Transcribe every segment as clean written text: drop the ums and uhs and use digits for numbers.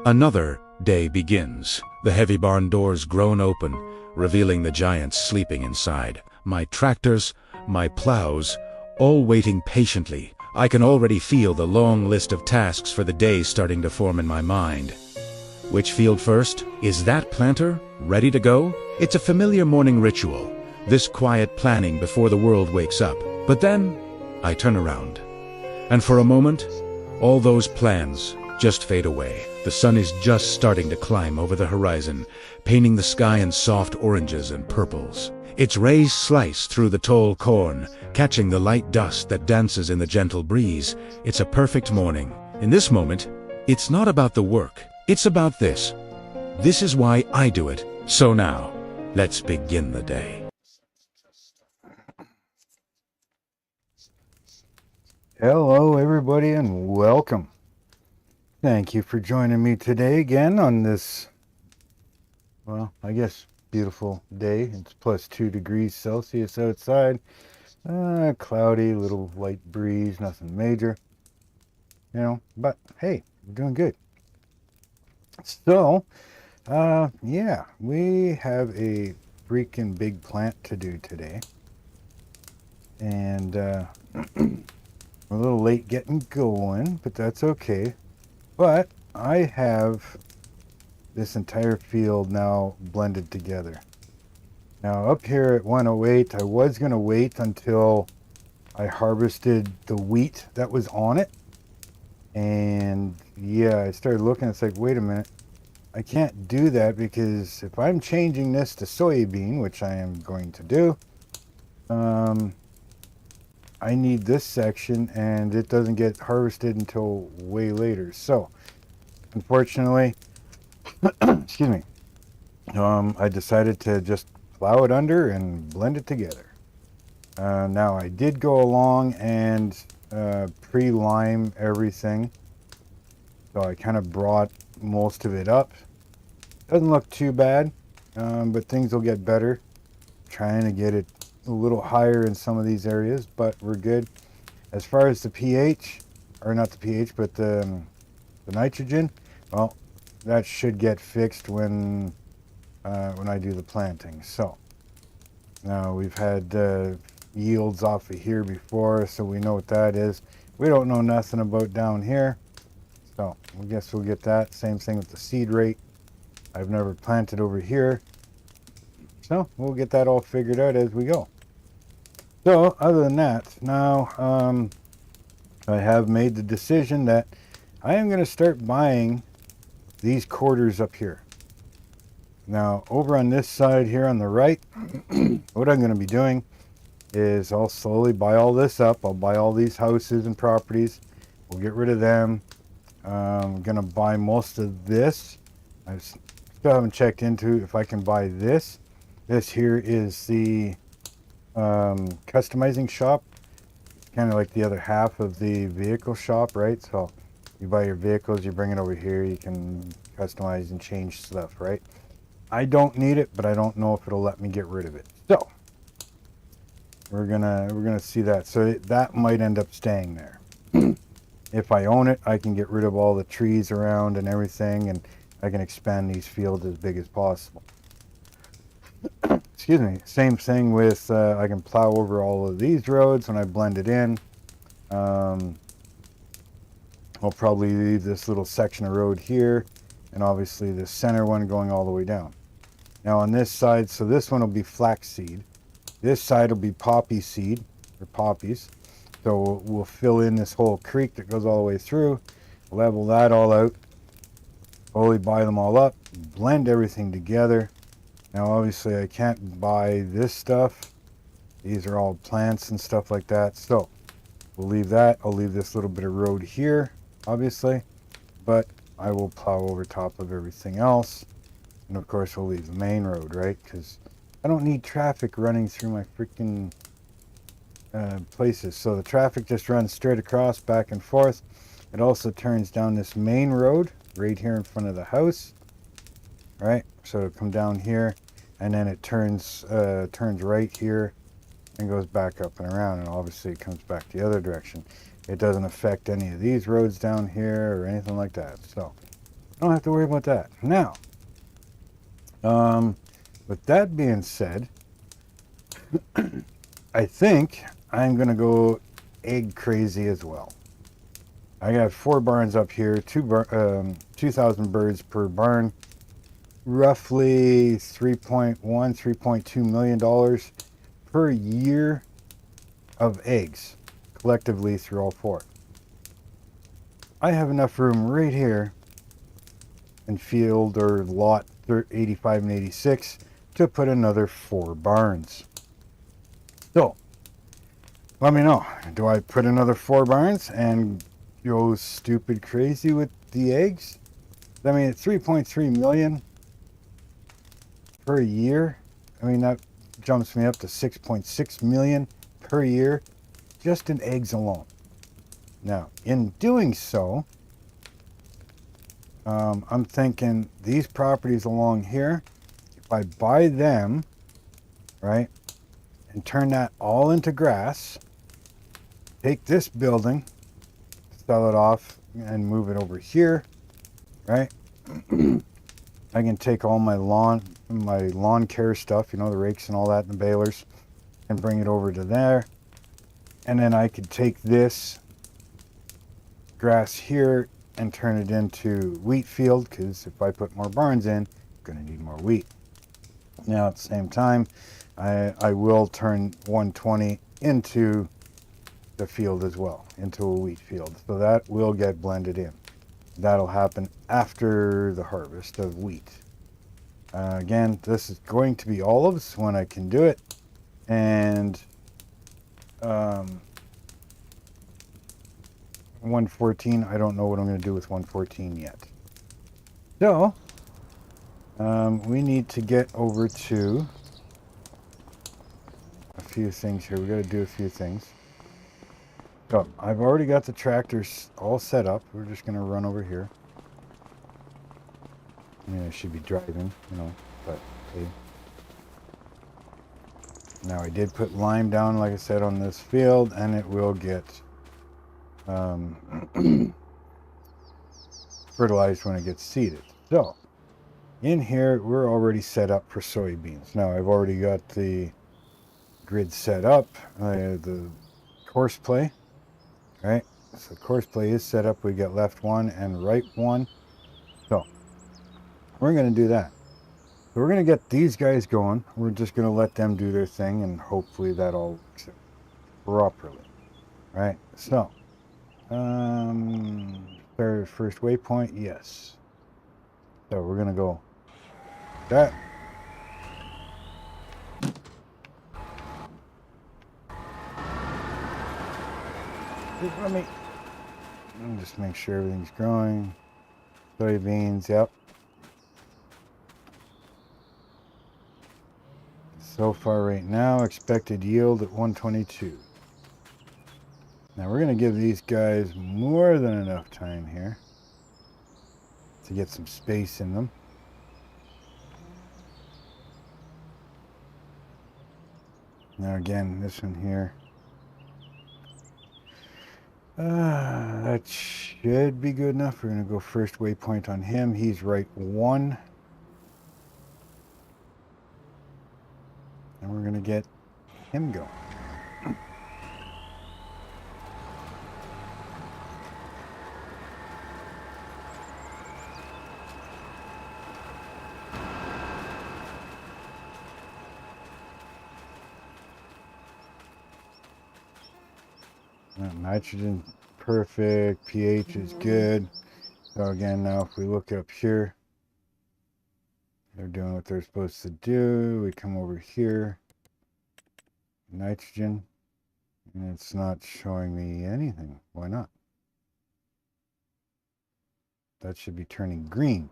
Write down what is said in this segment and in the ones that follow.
Another day begins. The heavy barn doors groan open, revealing the giants sleeping inside. My tractors, my plows, all waiting patiently. I can already feel the long list of tasks for the day starting to form in my mind. Which field first? Is that planter ready to go? It's a familiar morning ritual, this quiet planning before the world wakes up. But then, I turn around, and for a moment, all those plans just fade away. The sun is just starting to climb over the horizon, painting the sky in soft oranges and purples. Its rays slice through the tall corn, catching the light dust that dances in the gentle breeze. It's a perfect morning. In this moment, it's not about the work. It's about this. This is why I do it. So now, let's begin the day. Hello, everybody, and welcome. Thank you for joining me today again on this, well, I guess beautiful day. It's plus 2 degrees Celsius outside. Cloudy, little light breeze, nothing major, but hey, we're doing good. So, yeah, we have a freaking big plant to do today. And, we're a little late getting going, but that's okay. But I have this entire field now blended together. Now up here at 108, I was going to wait until I harvested the wheat that was on it. And yeah, I started looking, it's like, wait a minute, I can't do that because if I'm changing this to soybean, which I am going to do, I need this section and it doesn't get harvested until way later. So unfortunately, excuse me, I decided to just plow it under and blend it together. Now I did go along and pre-lime everything. So I kind of brought most of it up. Doesn't look too bad, but things will get better. Trying to get it a little higher in some of these areas, but we're good. As far as the pH, or not the pH, but the nitrogen, well, that should get fixed when I do the planting. So now we've had yields off of here before, so we know what that is. We don't know nothing about down here, so I guess we'll get that. Same thing with the seed rate. I've never planted over here, so we'll get that all figured out as we go. So other than that, now I have made the decision that I am going to start buying these quarters up here. Now over on this side here on the right, what I'm going to be doing is I'll slowly buy all this up. I'll buy all these houses and properties. We'll get rid of them. I'm going to buy most of this. I still haven't checked into if I can buy this. This here is the customizing shop. Kind of like the other half of the vehicle shop, right? So you buy your vehicles, you bring it over here, you can customize and change stuff, right? I don't need it, but I don't know if it'll let me get rid of it. So we're gonna see that. So that might end up staying there. If I own it, I can get rid of all the trees around and everything, and I can expand these fields as big as possible. Excuse me. Same thing with, I can plow over all of these roads when I blend it in. I'll probably leave this little section of road here, and obviously the center one going all the way down. Now on this side, so this one will be flaxseed. This side will be poppy seed, or poppies. So we'll fill in this whole creek that goes all the way through, level that all out, slowly buy them all up, blend everything together. Now obviously I can't buy this stuff. These are all plants and stuff like that. So we'll leave that. I'll leave this little bit of road here, obviously, but I will plow over top of everything else. And of course we'll leave the main road, right? Because I don't need traffic running through my freaking places. So the traffic just runs straight across, back and forth. It also turns down this main road right here in front of the house, right? So it'll come down here, and then it turns right here and goes back up and around, and obviously it comes back the other direction. It doesn't affect any of these roads down here or anything like that. So I don't have to worry about that. Now, with that being said, I think I'm going to go egg crazy as well. I got 4 barns up here, 2,000 birds per barn, roughly $3.2 million per year of eggs, collectively through all 4. I have enough room right here in field or lot 85 and 86 to put another 4 barns. So, let me know. Do I put another 4 barns and go stupid crazy with the eggs? I mean, at 3.3 million per year, I mean, that jumps me up to 6.6 million per year just in eggs alone. Now, in doing so, I'm thinking these properties along here, if I buy them, right, and turn that all into grass, take this building, sell it off, and move it over here, right? I can take all my lawn care stuff, you know, the rakes and all that, and the balers, and bring it over to there. And then I could take this grass here and turn it into wheat field, because if I put more barns in, I'm going to need more wheat. Now, at the same time, I will turn 120 into the field as well, into a wheat field. So that will get blended in. That'll happen after the harvest of wheat. Again, this is going to be olives when I can do it. And 114, I don't know what I'm going to do with 114 yet. So, we need to get over to a few things here. We got to do a few things. So, I've already got the tractors all set up. We're just going to run over here. I mean, I should be driving, you know, but okay. Now, I did put lime down, like I said, on this field, and it will get fertilized when it gets seeded. So, in here, we're already set up for soybeans. Now, I've already got the grid set up, the course play, right? So, course play is set up. We got left 1 and right 1. So, we're going to do that. So, we're going to get these guys going. We're just going to let them do their thing, and hopefully that all works out properly, right? So, first waypoint, yes. So we're gonna go that. Let me just make sure everything's growing. Soybeans, yep. So far right now, expected yield at 122. Now we're going to give these guys more than enough time here to get some space in them. Now again, this one here. That should be good enough. We're going to go first waypoint on him. He's right 1. And we're going to get him going. Nitrogen perfect, pH is good. So again, now if we look up here, they're doing what they're supposed to do. We come over here, nitrogen, and it's not showing me anything. Why not? That should be turning green.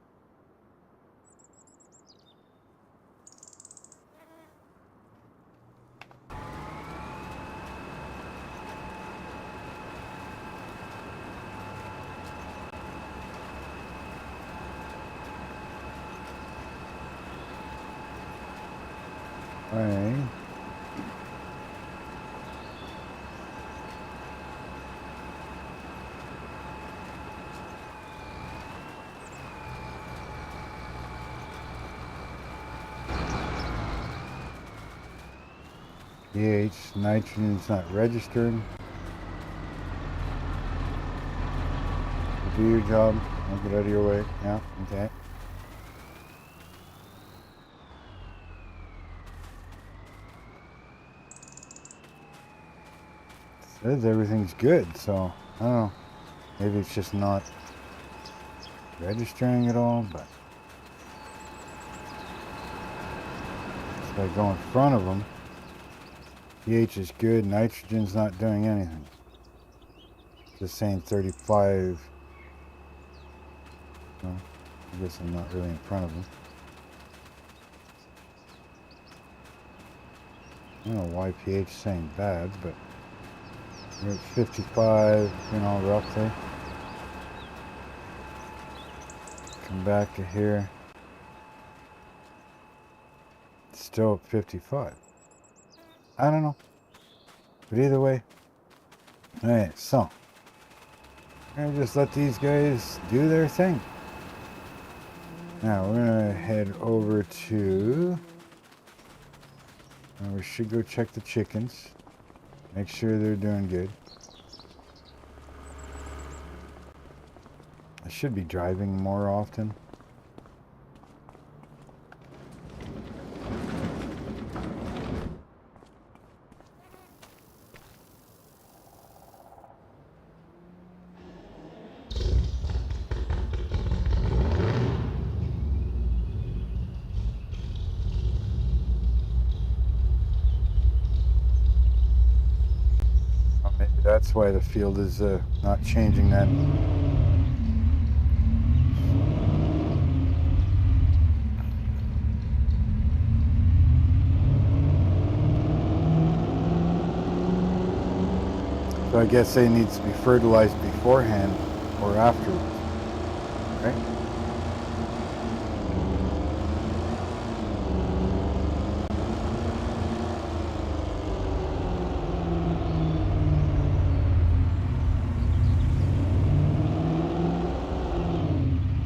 Right. pH, nitrogen's not registering. Do your job. I'll get out of your way. Yeah, okay. Says everything's good, so I don't know. Maybe it's just not registering at all, but if I go in front of them, pH is good, nitrogen's not doing anything. Just saying 35. Well, I guess I'm not really in front of them. I don't know why pH is saying bad, but we're at 55, you know, roughly. Come back to here. It's still at 55. I don't know. But either way. Alright, so. I'm going to just let these guys do their thing. Now, we're going to head over to... we should go check the chickens. Make sure they're doing good. I should be driving more often. Maybe that's why the field is not changing that. So I guess they need to be fertilized beforehand or afterwards, right?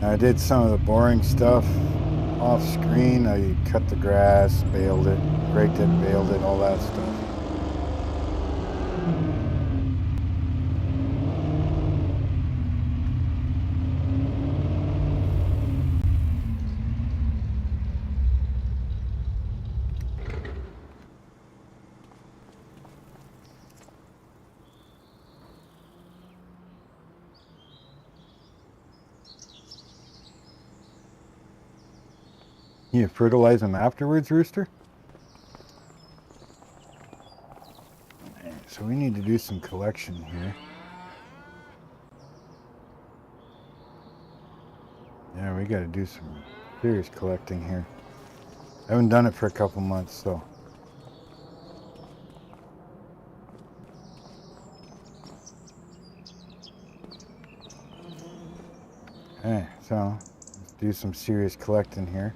I did some of the boring stuff off screen. I cut the grass, baled it, raked it, baled it, all that stuff. You fertilize them afterwards, Rooster? So we need to do some collection here. Yeah, we got to do some serious collecting here. I haven't done it for a couple months, so. Okay, so let's do some serious collecting here.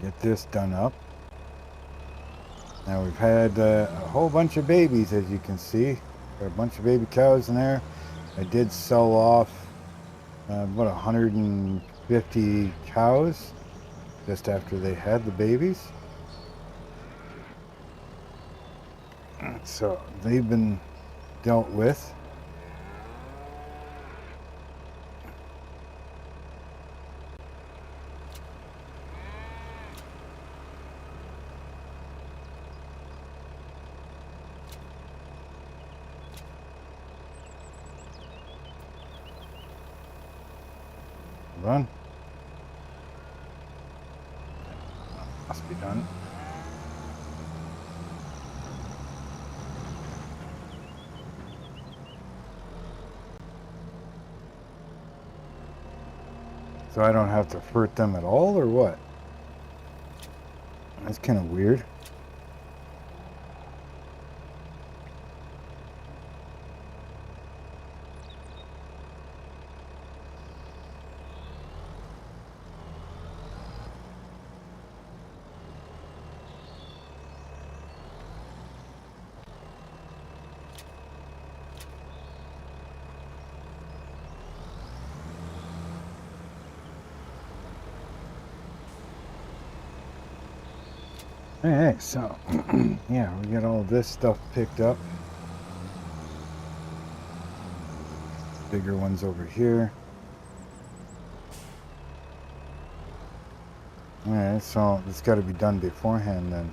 Get this done up. Now we've had a whole bunch of babies, as you can see. Got a bunch of baby cows in there. I did sell off about 150 cows just after they had the babies. So they've been dealt with. Run. Must be done. So I don't have to fert them at all, or what? That's kind of weird. Okay, so yeah, we got all this stuff picked up. Bigger ones over here. Alright, so it's got to be done beforehand then.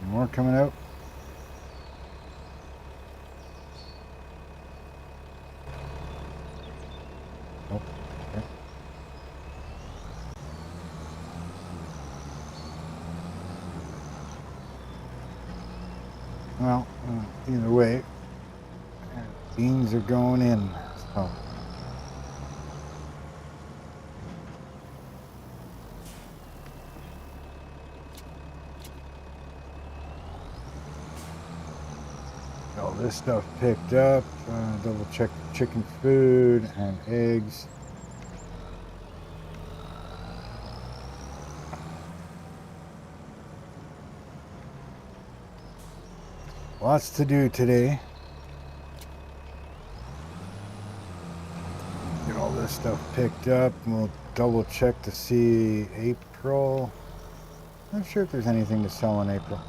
More coming out. Oh, okay. Well, either way, beans are going in. So. All this stuff picked up. Double check chicken food and eggs. Lots to do today. Get all this stuff picked up. And we'll double check to see April. Not sure if there's anything to sell in April.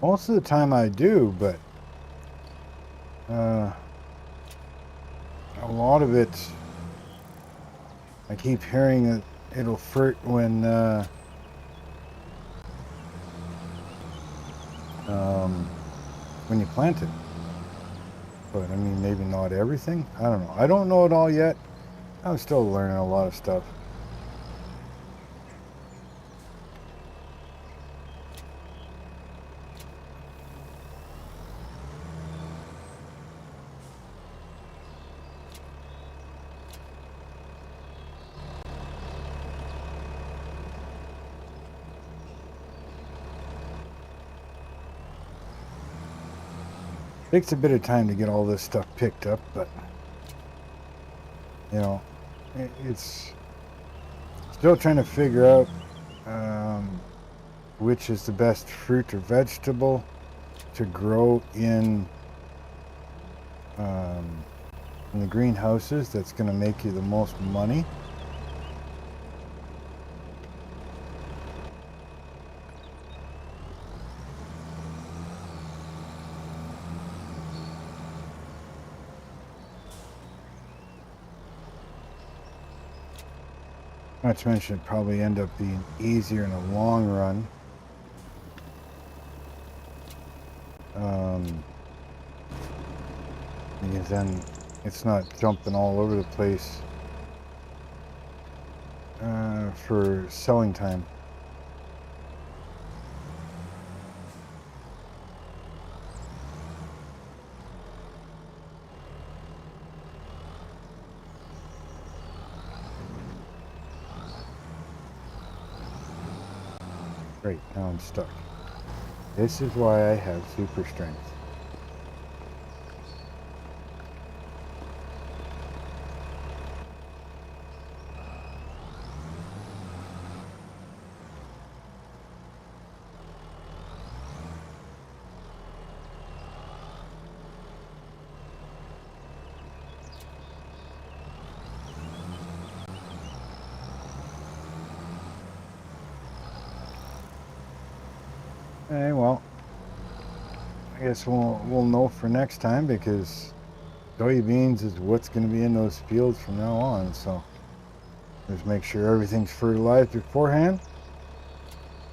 Most of the time I do, but a lot of it, I keep hearing that it'll fruit when you plant it. But I mean, maybe not everything. I don't know. I don't know it all yet. I'm still learning a lot of stuff. Takes a bit of time to get all this stuff picked up, but you know, it's still trying to figure out which is the best fruit or vegetable to grow in the greenhouses that's going to make you the most money. Not to mention it'd probably end up being easier in the long run. Because then it's not jumping all over the place for selling time. Great, now I'm stuck. This is why I have super strength. Okay, well, I guess we'll know for next time, because soybeans is what's going to be in those fields from now on. So just make sure everything's fertilized beforehand.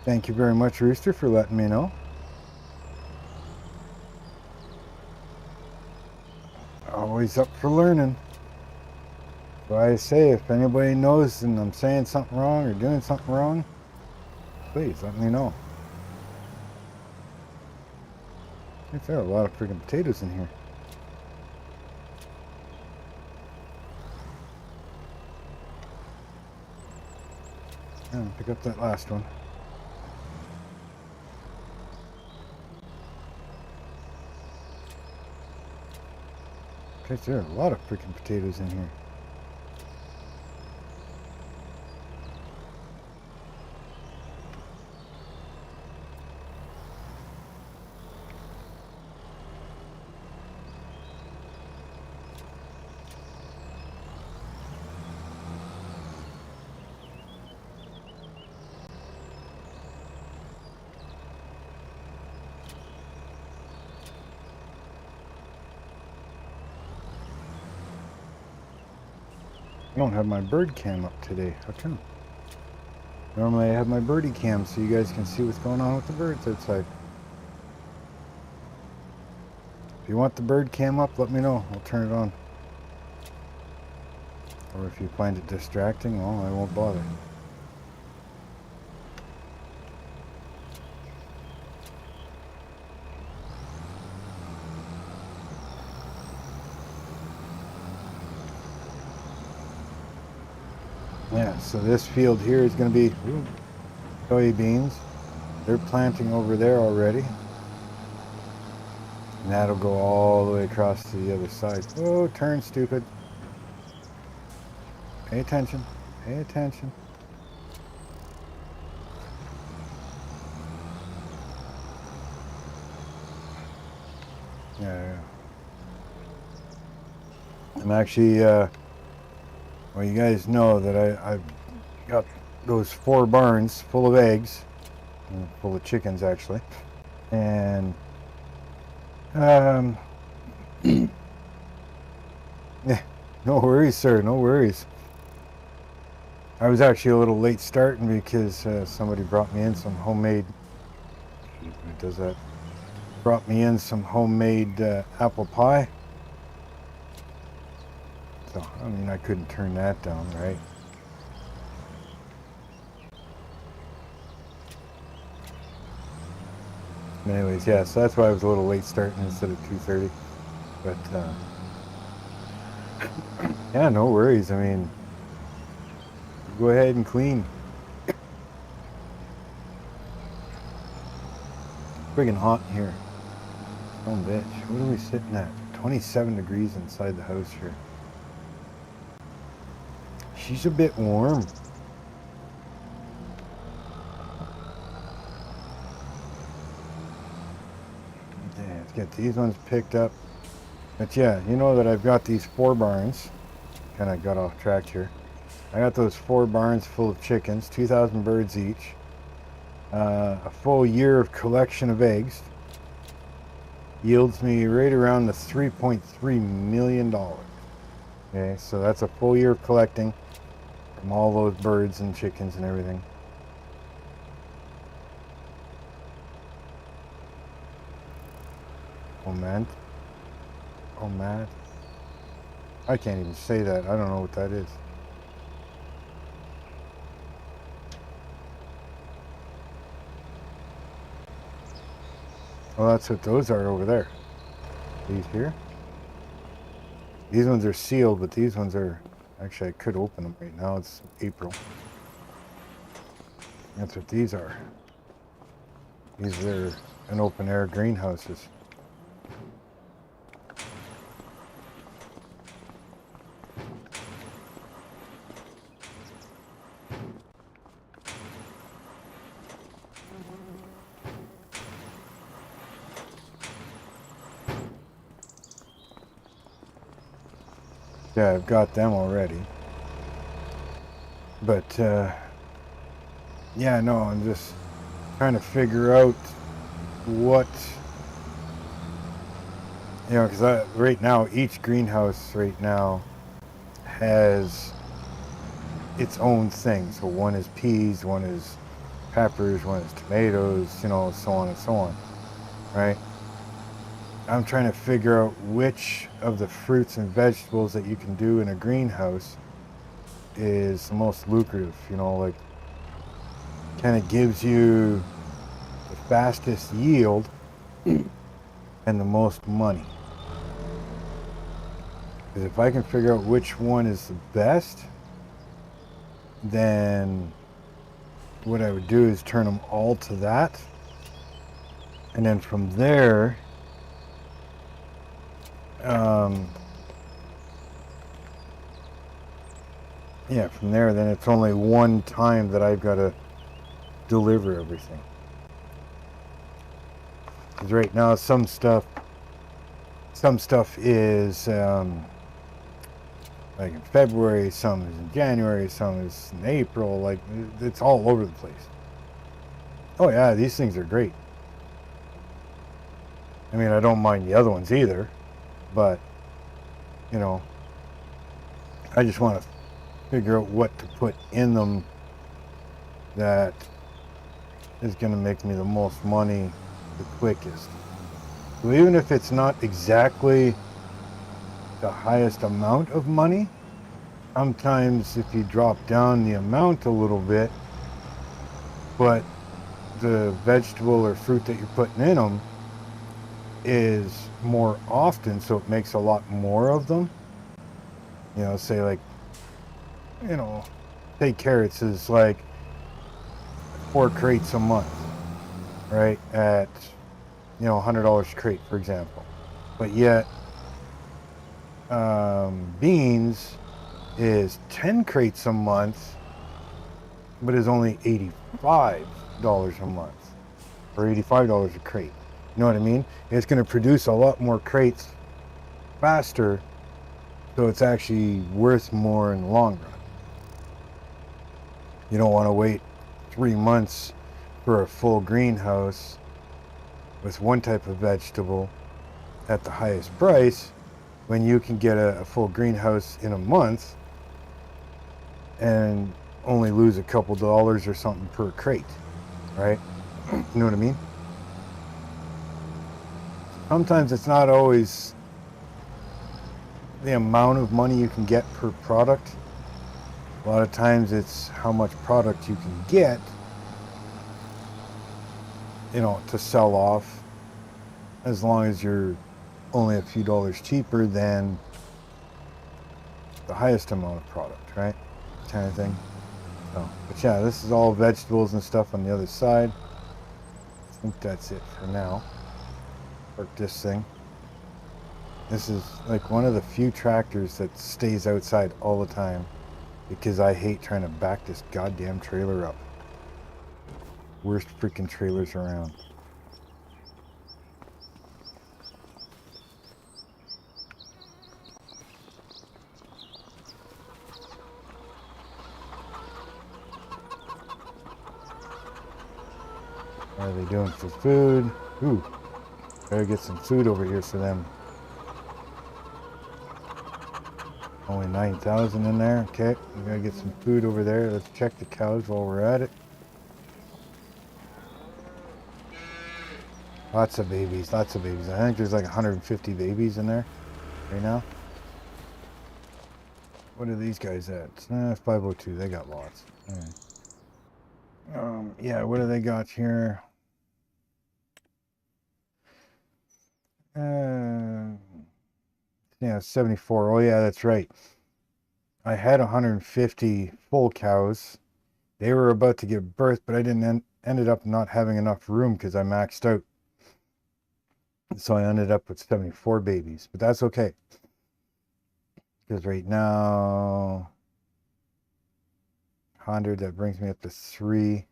Thank you very much, Rooster, for letting me know. Always up for learning. So I say, if anybody knows and I'm saying something wrong or doing something wrong, please let me know. There are a lot of freaking potatoes in here. Yeah, pick up that last one. Christ, there are a lot of freaking potatoes in here. I don't have my bird cam up today. How come? Normally I have my birdie cam so you guys can see what's going on with the birds outside. If you want the bird cam up, let me know. I'll turn it on. Or if you find it distracting, well, I won't bother. Yeah, so this field here is going to be soybeans. They're planting over there already. And that'll go all the way across to the other side. Oh, turn, stupid. Pay attention. Pay attention. Yeah. I'm actually, well, you guys know that I've got those 4 barns full of eggs, full of chickens actually, and yeah, no worries, sir, no worries. I was actually a little late starting because somebody brought me in some homemade, who does that? Brought me in some homemade apple pie. So, I mean, I couldn't turn that down, right? Anyways, yeah, so that's why I was a little late starting instead of 2:30. But, yeah, no worries. I mean, go ahead and clean. Friggin' hot in here. Oh, bitch. What are we sitting at? 27 degrees inside the house here. She's a bit warm. Yeah, let's get these ones picked up. But yeah, you know that I've got these 4 barns. Kind of got off track here. I got those 4 barns full of chickens, 2,000 birds each. A full year of collection of eggs. Yields me right around the $3.3 million. Okay, so that's a full year of collecting from all those birds and chickens and everything. Oh man. Oh man. I can't even say that. I don't know what that is. Well, that's what those are over there. These here. These ones are sealed, but these ones are... Actually, I could open them right now. It's April. That's what these are. These are an open air greenhouses. Yeah, I've got them already. But, yeah, no, I'm just trying to figure out what, you know, because right now, each greenhouse right now has its own thing. So one is peas, one is peppers, one is tomatoes, you know, so on and so on, right? I'm trying to figure out which of the fruits and vegetables that you can do in a greenhouse is the most lucrative, you know, like kind of gives you the fastest yield and the most money. Because if I can figure out which one is the best, then what I would do is turn them all to that, and then from there yeah, from there, then it's only one time that I've got to deliver everything. Because right now, some stuff is like in February, some is in January, some is in April. Like, it's all over the place. Oh yeah, these things are great. I mean, I don't mind the other ones either, but you know, I just want to figure out what to put in them that is going to make me the most money the quickest. So even if it's not exactly the highest amount of money, sometimes if you drop down the amount a little bit, but the vegetable or fruit that you're putting in them is more often, so it makes a lot more of them. You know, say like, you know, say carrots is like 4 crates a month, right? At, you know, $100 a crate, for example. But yet, beans is 10 crates a month, but is only $85 a month, or $85 a crate. You know what I mean? It's going to produce a lot more crates faster, so it's actually worth more in the long run. You don't want to wait 3 months for a full greenhouse with one type of vegetable at the highest price when you can get a full greenhouse in a month and only lose a couple dollars or something per crate, right? You know what I mean? Sometimes it's not always the amount of money you can get per product. A lot of times it's how much product you can get, you know, to sell off, as long as you're only a few dollars cheaper than the highest amount of product, right? Kind of thing. So, but yeah, this is all vegetables and stuff on the other side. I think that's it for now. Park this thing. This is like one of the few tractors that stays outside all the time, because I hate trying to back this goddamn trailer up. Worst freaking trailers around. What are they doing for food? Ooh, gotta get some food over here for them. Only 9,000 in there. Okay, we gotta get some food over there. Let's check the cows while we're at it. Lots of babies, lots of babies. I think there's like 150 babies in there right now. What are these guys at? 502. They got lots. All right. Yeah, what do they got here? Yeah, 74. Oh yeah, that's right. I had 150 full cows. They were about to give birth, but I didn't ended up not having enough room because I maxed out. So I ended up with 74 babies, but that's okay. Because right now, 100, that brings me up to 3.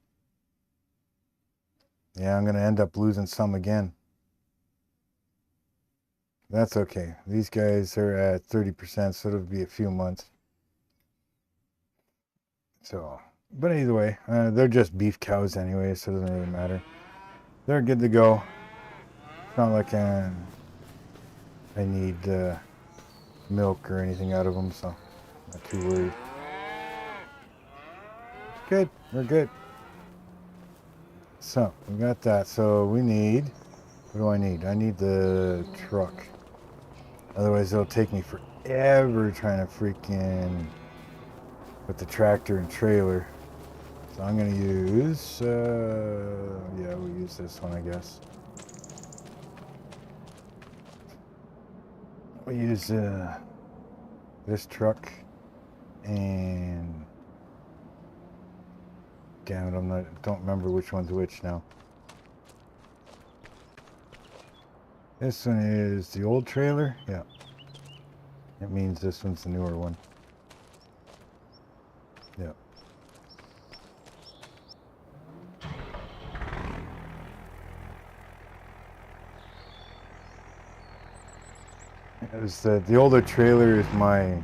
Yeah, I'm going to end up losing some again. That's okay. These guys are at 30%, so it'll be a few months. So, but either way, they're just beef cows anyway, so it doesn't really matter. They're good to go. It's not like I need milk or anything out of them, so I'm not too worried. Good, we're good. So, we got that. So we need, what do I need? I need the truck. Otherwise it'll take me forever trying to freaking put the tractor and trailer. So I'm gonna use, yeah, we'll use this one, I guess. We'll use this truck, and damn it, don't remember which one's which now. This one is the old trailer, yeah. It means this one's the newer one. The older trailer is my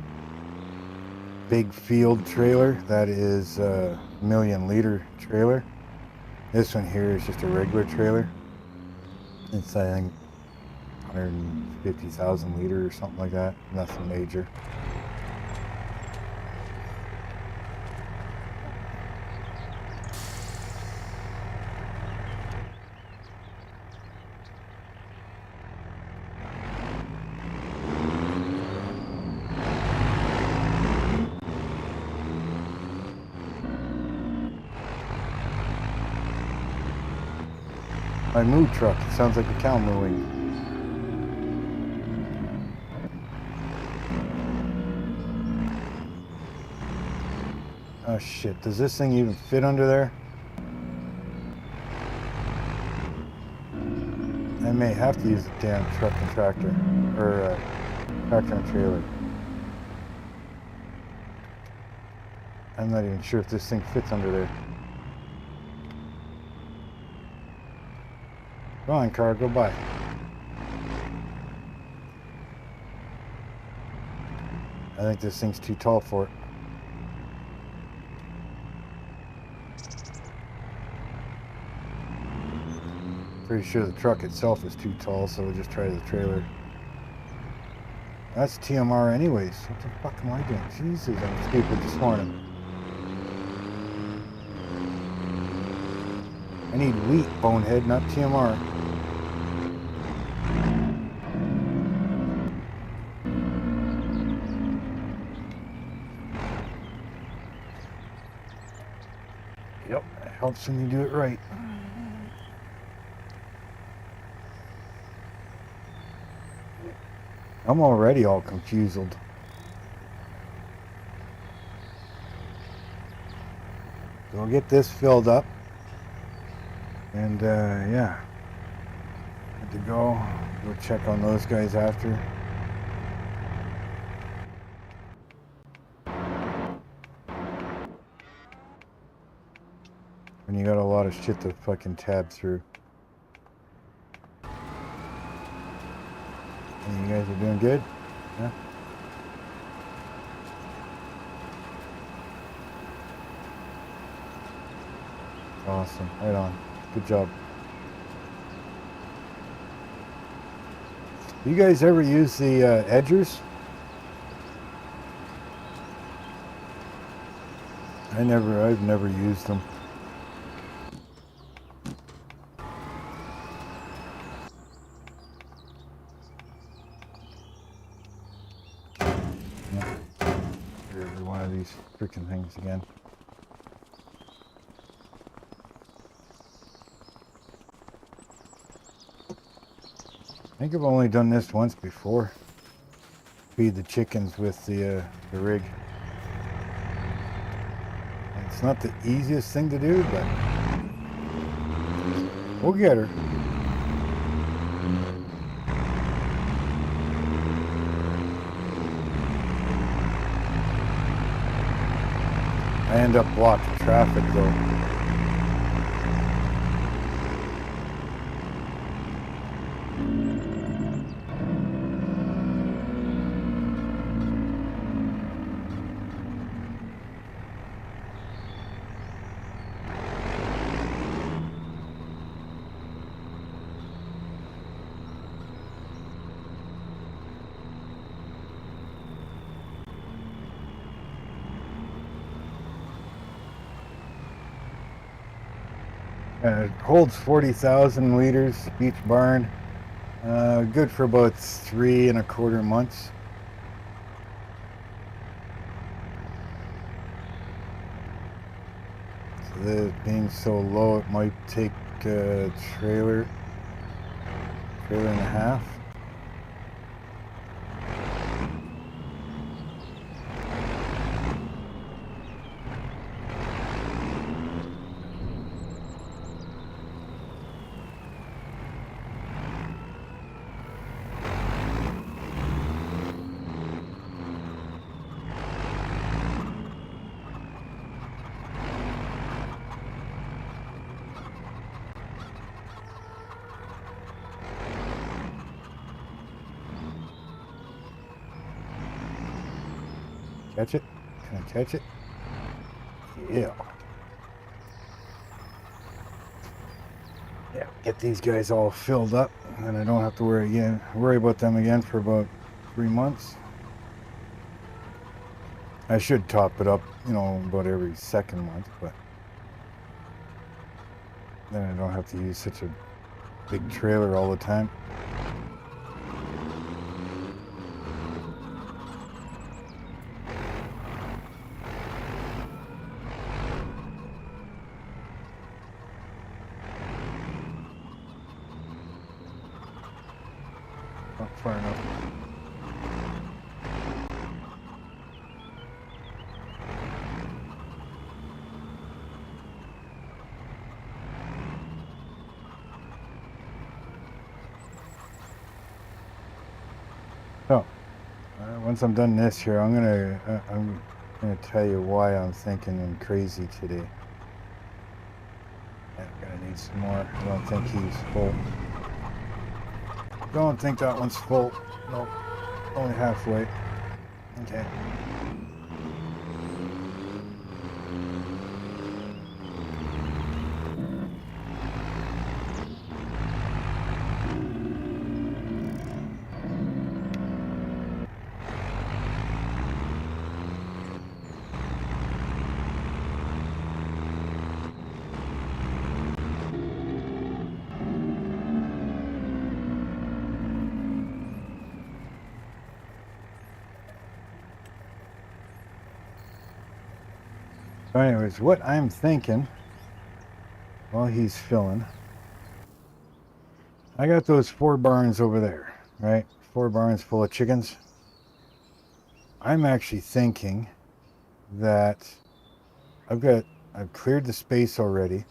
big field trailer. That is a 1,000,000 liter trailer. This one here is just a regular trailer. It's, I think, 150,000 liter or something like that. Nothing major. My moo truck, it sounds like a cow mooing. Oh shit, does this thing even fit under there? I may have to use the damn truck and tractor, or tractor and trailer. I'm not even sure if this thing fits under there. Come on, car, go by. I think this thing's too tall for it. Pretty sure the truck itself is too tall, so we'll just try the trailer. That's TMR anyways. What the fuck am I doing? Jesus, I'm stupid this morning. I need wheat, bonehead, not TMR. Yep, it helps when you do it right. I'm already all confused. So I'll get this filled up. And yeah, good to go. Go check on those guys after. When you got a lot of shit to fucking tab through. And you guys are doing good? Yeah? Awesome. Right on. Good job. You guys ever use the edgers? I've never used them. Every one of these freaking things again. I think I've only done this once before. Feed the chickens with the rig. And it's not the easiest thing to do, but we'll get her. I end up blocking traffic though. It holds 40,000 liters each barn. Good for about 3¼ months. So this being so low, it might take a trailer and a half. Catch it? Can I catch it? Yeah. Yeah, get these guys all filled up, and I don't have to worry about them again for about 3 months. I should top it up, you know, about every second month, but then I don't have to use such a big trailer all the time. Not far enough. So, once I'm done this here, I'm gonna tell you why I'm thinking I'm crazy today. And I'm gonna need some more. I don't think he's full. Don't think that one's full. Nope. Only halfway. Okay. So anyways, what I'm thinking while he's filling, I got those 4 barns over there, right? 4 barns full of chickens. I'm actually thinking that I've cleared the space already.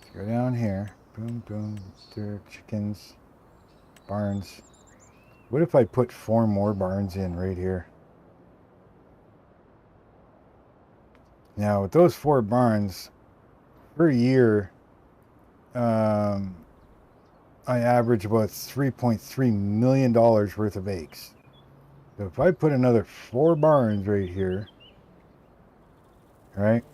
Let's go down here. Boom, boom, there, chickens, barns. What if I put 4 more barns in right here? Now, with those 4 barns, per year, I average about $3.3 million worth of eggs. So if I put another 4 barns right here, right,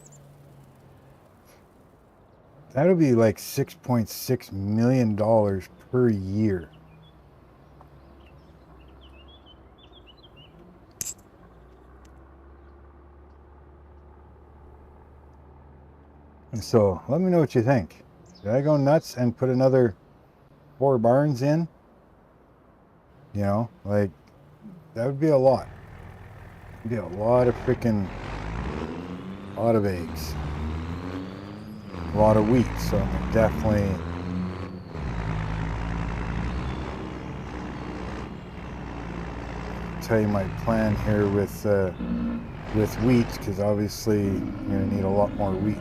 that'll be like $6.6 million per year. So let me know what you think. Did I go nuts and put another 4 barns in? You know, like, that would be a lot. It'd be a lot of freaking, lot of eggs. A lot of wheat, so I'm definitely tell you my plan here with wheat, because obviously you're gonna need a lot more wheat.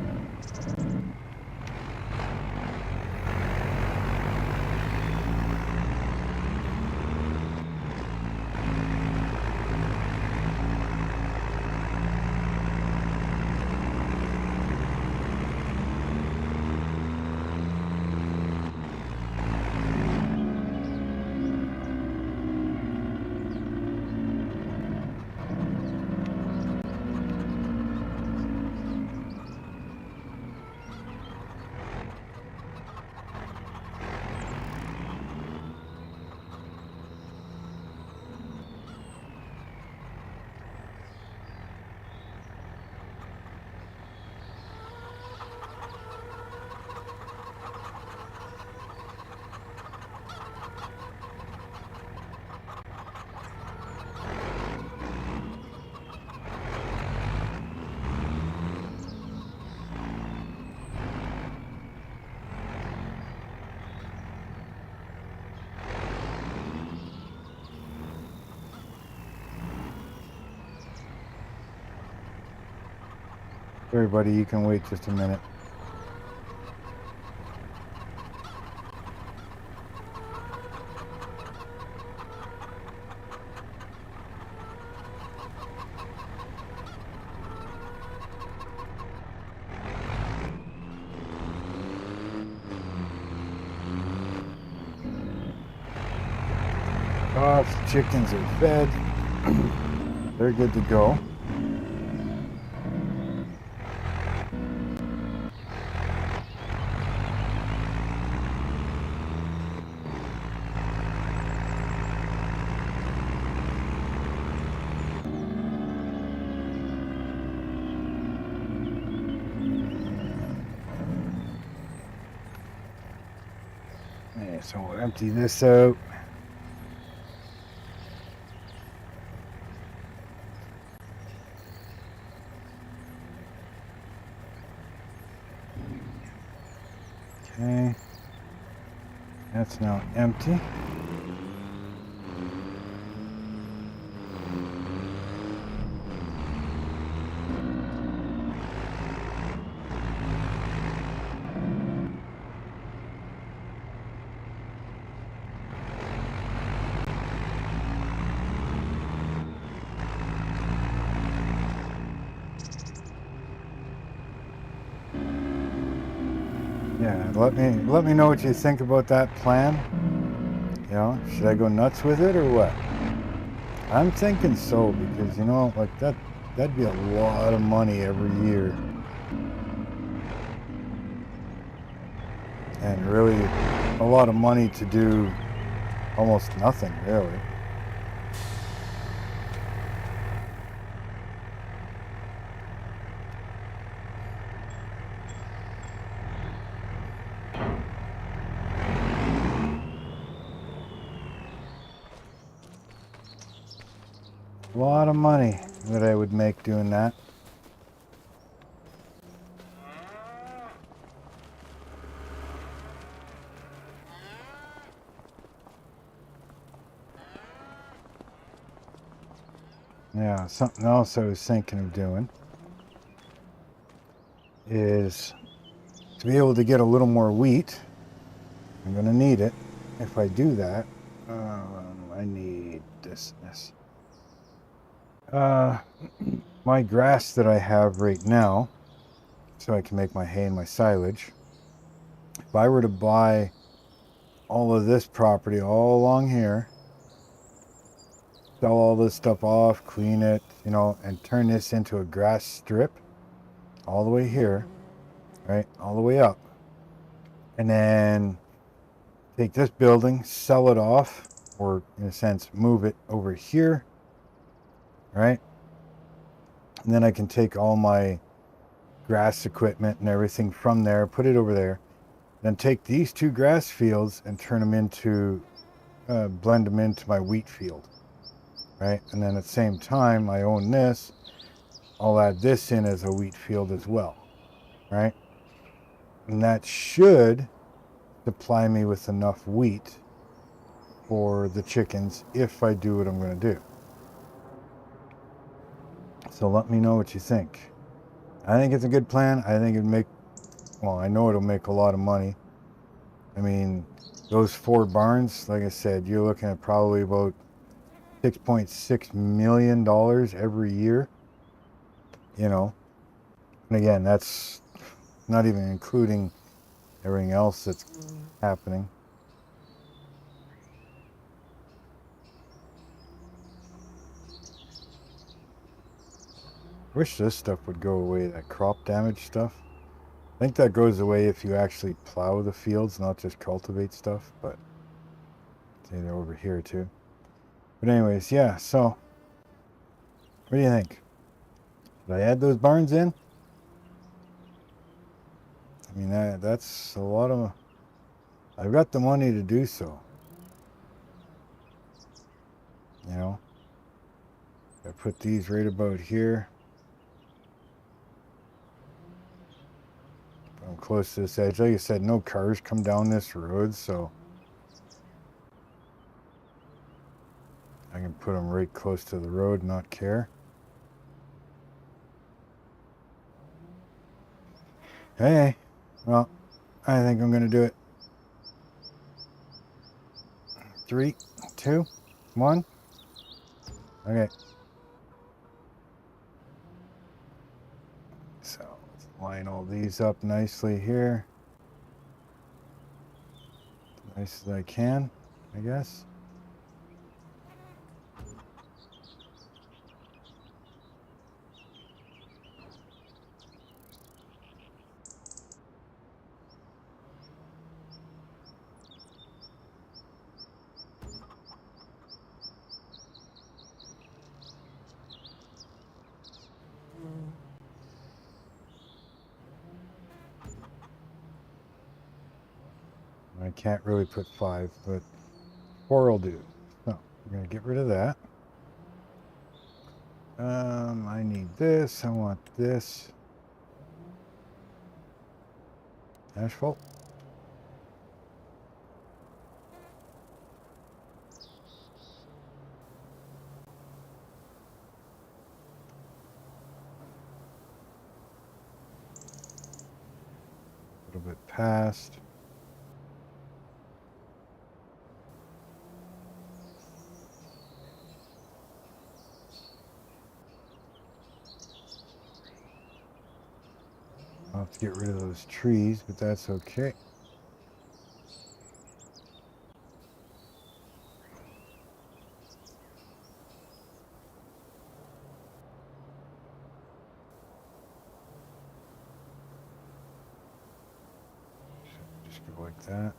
Everybody, you can wait just a minute. Off, chickens are fed. they're good to go. Okay, so we'll empty this out. Okay, that's now empty. Yeah, let me know what you think about that plan. You know, should I go nuts with it or what? I'm thinking so, because you know, like that'd be a lot of money every year. And really a lot of money to do almost nothing, really. A lot of money that I would make doing that. Yeah, something else I was thinking of doing is to be able to get a little more wheat. I'm going to need it. If I do that, I need this. My grass that I have right now, so I can make my hay and my silage. If I were to buy all of this property all along here, sell all this stuff off, clean it, you know, and turn this into a grass strip all the way here, right, all the way up, and then take this building, sell it off, or in a sense move it over here, right, and then I can take all my grass equipment and everything from there, put it over there, then take these two grass fields and turn them into blend them into my wheat field, right? And then at the same time I own this, I'll add this in as a wheat field as well, right? And that should supply me with enough wheat for the chickens if I do what I'm going to do. So let me know what you think. I think it's a good plan. I think it'd make, well, I know it'll make a lot of money. I mean, those 4 barns, like I said, you're looking at probably about $6.6 million every year, you know. And again, that's not even including everything else that's happening. Wish this stuff would go away, that crop damage stuff. I think that goes away if you actually plow the fields, not just cultivate stuff, but see, they're over here too. But anyways, yeah, so what do you think? Did I add those barns in? I mean, that's a lot of, I've got the money to do so. You know, I put these right about here. I'm close to this edge. Like I said, no cars come down this road, so I can put them right close to the road, not care. Hey, well, I think I'm going to do it. 3, 2, 1. Okay. So let's line all these up nicely here. As nice as I can, I guess. I can't really put 5, but 4 will do. So I'm going to get rid of that. I need this. I want this. Asphalt. A little bit past. I'll have to get rid of those trees, but that's okay. Just go like that.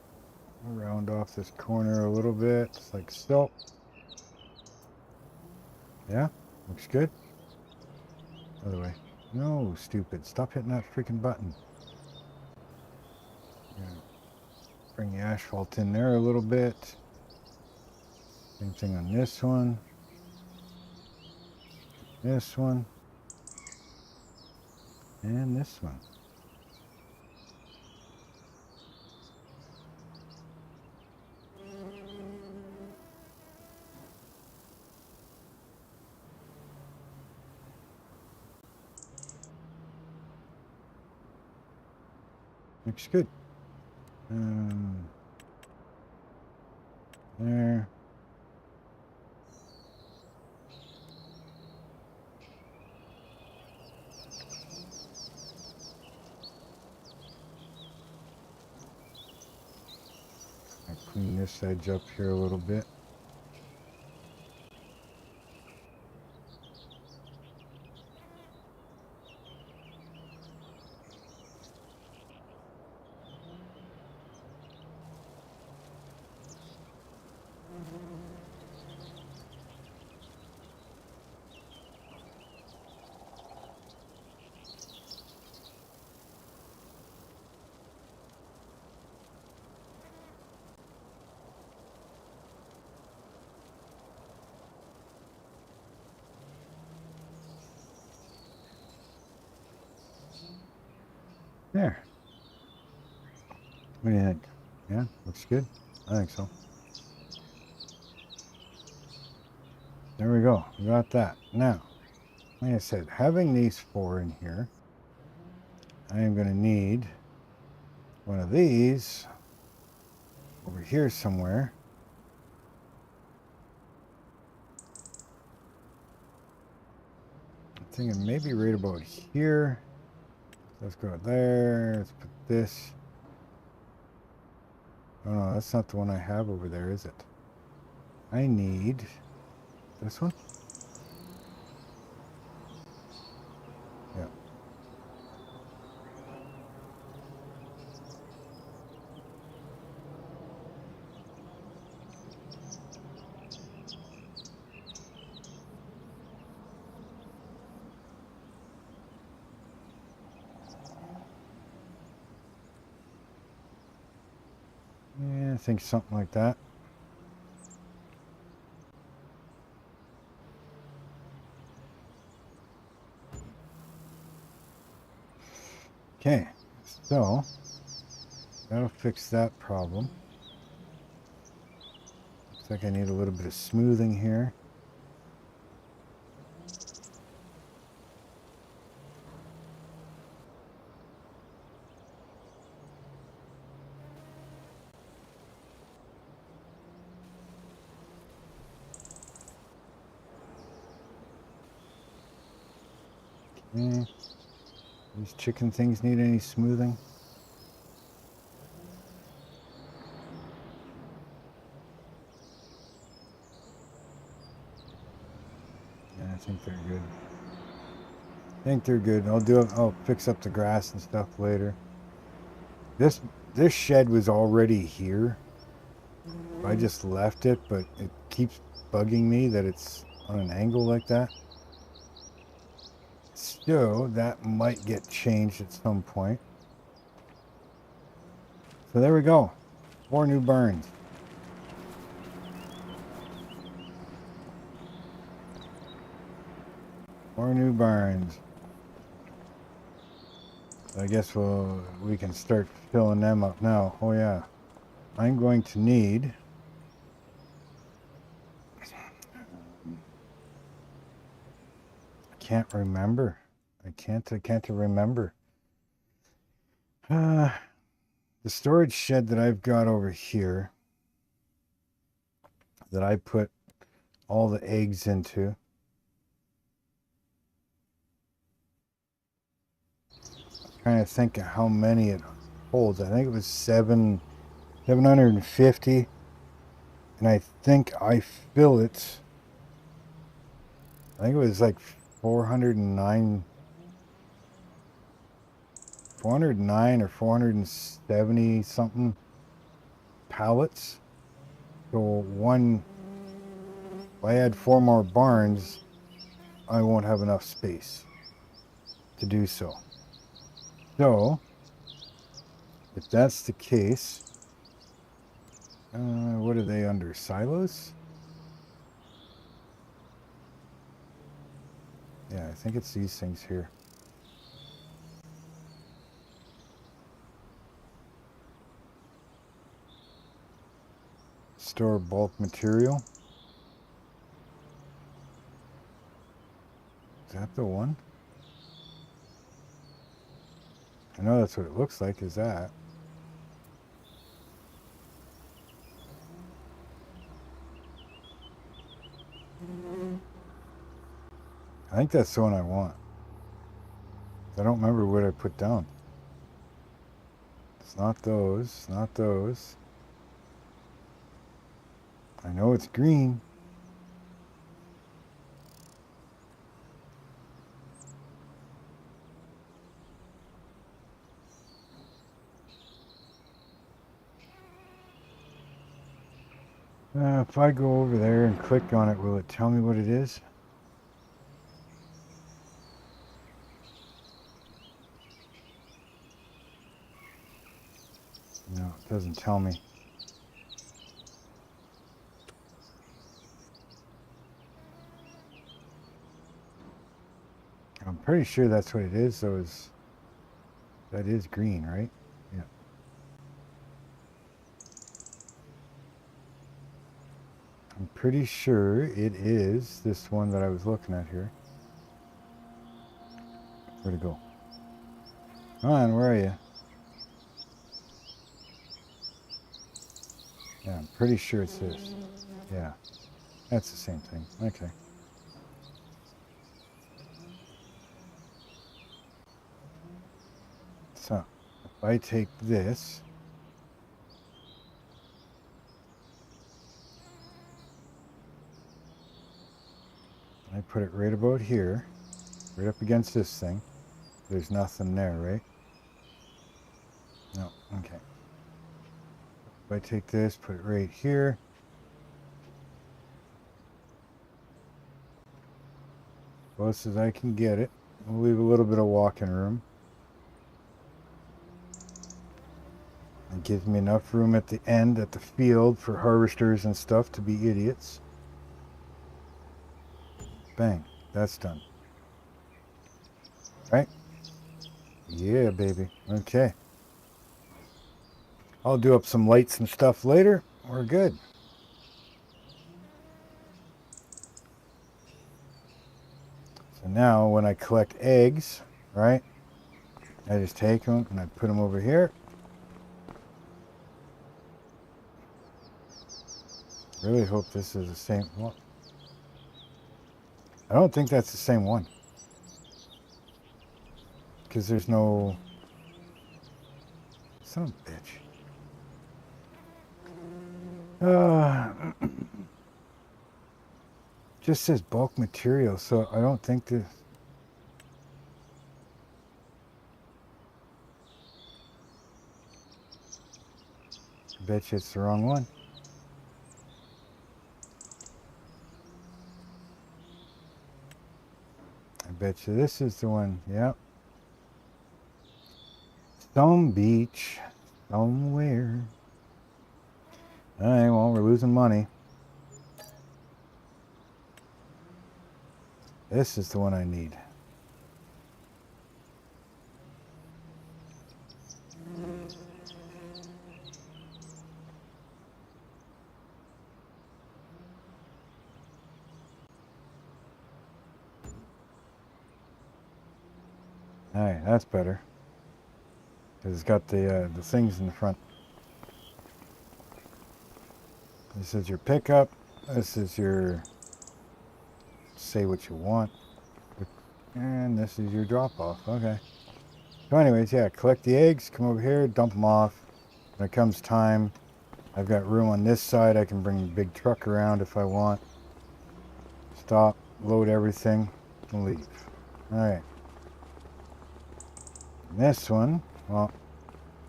Round off this corner a little bit, just like so. Yeah, looks good. Other way. No, stupid. Stop hitting that freaking button. Yeah. Bring the asphalt in there a little bit. Same thing on this one. This one. And this one. Looks good. There. I clean this edge up here a little bit. There. What do you think? Yeah, looks good. I think so. There we go. We got that. Now, like I said, having these 4 in here, I am going to need one of these over here somewhere. I'm thinking maybe right about here. Let's go there. Let's put this. Oh no, that's not the one I have over there, is it? I need this one. Yeah. Yeah, I think something like that. Okay, so that'll fix that problem. Looks like I need a little bit of smoothing here. Okay. These chicken things need any smoothing? Yeah, I think they're good. I think they're good. I'll fix up the grass and stuff later. This shed was already here. I just left it, but it keeps bugging me that it's on an angle like that. So that might get changed at some point. So there we go. 4 new barns. Four new barns. So I guess we can start filling them up now. Oh yeah. I'm going to need I can't remember. I can't remember. The storage shed that I've got over here that I put all the eggs into. I'm trying to think of how many it holds. I think it was 750, and I think I fill it. I think it was like 409 or 470 something pallets. So if I add 4 more barns, I won't have enough space to do so. So, if that's the case, what are they under? Silos? Yeah, I think it's these things here. Store bulk material. Is that the one? I know that's what it looks like, is that. I think that's the one I want. I don't remember what I put down. It's not those, not those. I know it's green. If I go over there and click on it, will it tell me what it is? No, it doesn't tell me. I'm pretty sure that's what it is, so that is green, right? Yeah. I'm pretty sure it is this one that I was looking at here. Where'd it go? Come on, where are you? Yeah, I'm pretty sure it's this. Yeah, that's the same thing. Okay. So, if I take this, I put it right about here, right up against this thing. There's nothing there, right? No, okay. If I take this, put it right here. Close as I can get it. We'll leave a little bit of walking room. It gives me enough room at the end, at the field, for harvesters and stuff to be idiots. Bang, that's done. Right? Yeah, baby. Okay. I'll do up some lights and stuff later. We're good. So now when I collect eggs, right, I just take them and I put them over here. Really hope this is the same one. I don't think that's the same one. Because there's no... Son of a bitch. Just says bulk material, so I don't think this... I bet you it's the wrong one. I bet you this is the one. Yep. Some beach. Somewhere. Alright, well, we're losing money. This is the one I need. Alright, that's better. Because it's got the things in the front. This is your pickup. This is your say what you want. And this is your drop off. Okay. So anyways, yeah, collect the eggs, come over here, dump them off. When it comes time, I've got room on this side. I can bring the big truck around if I want. Stop, load everything, and leave. Alright. This one, well,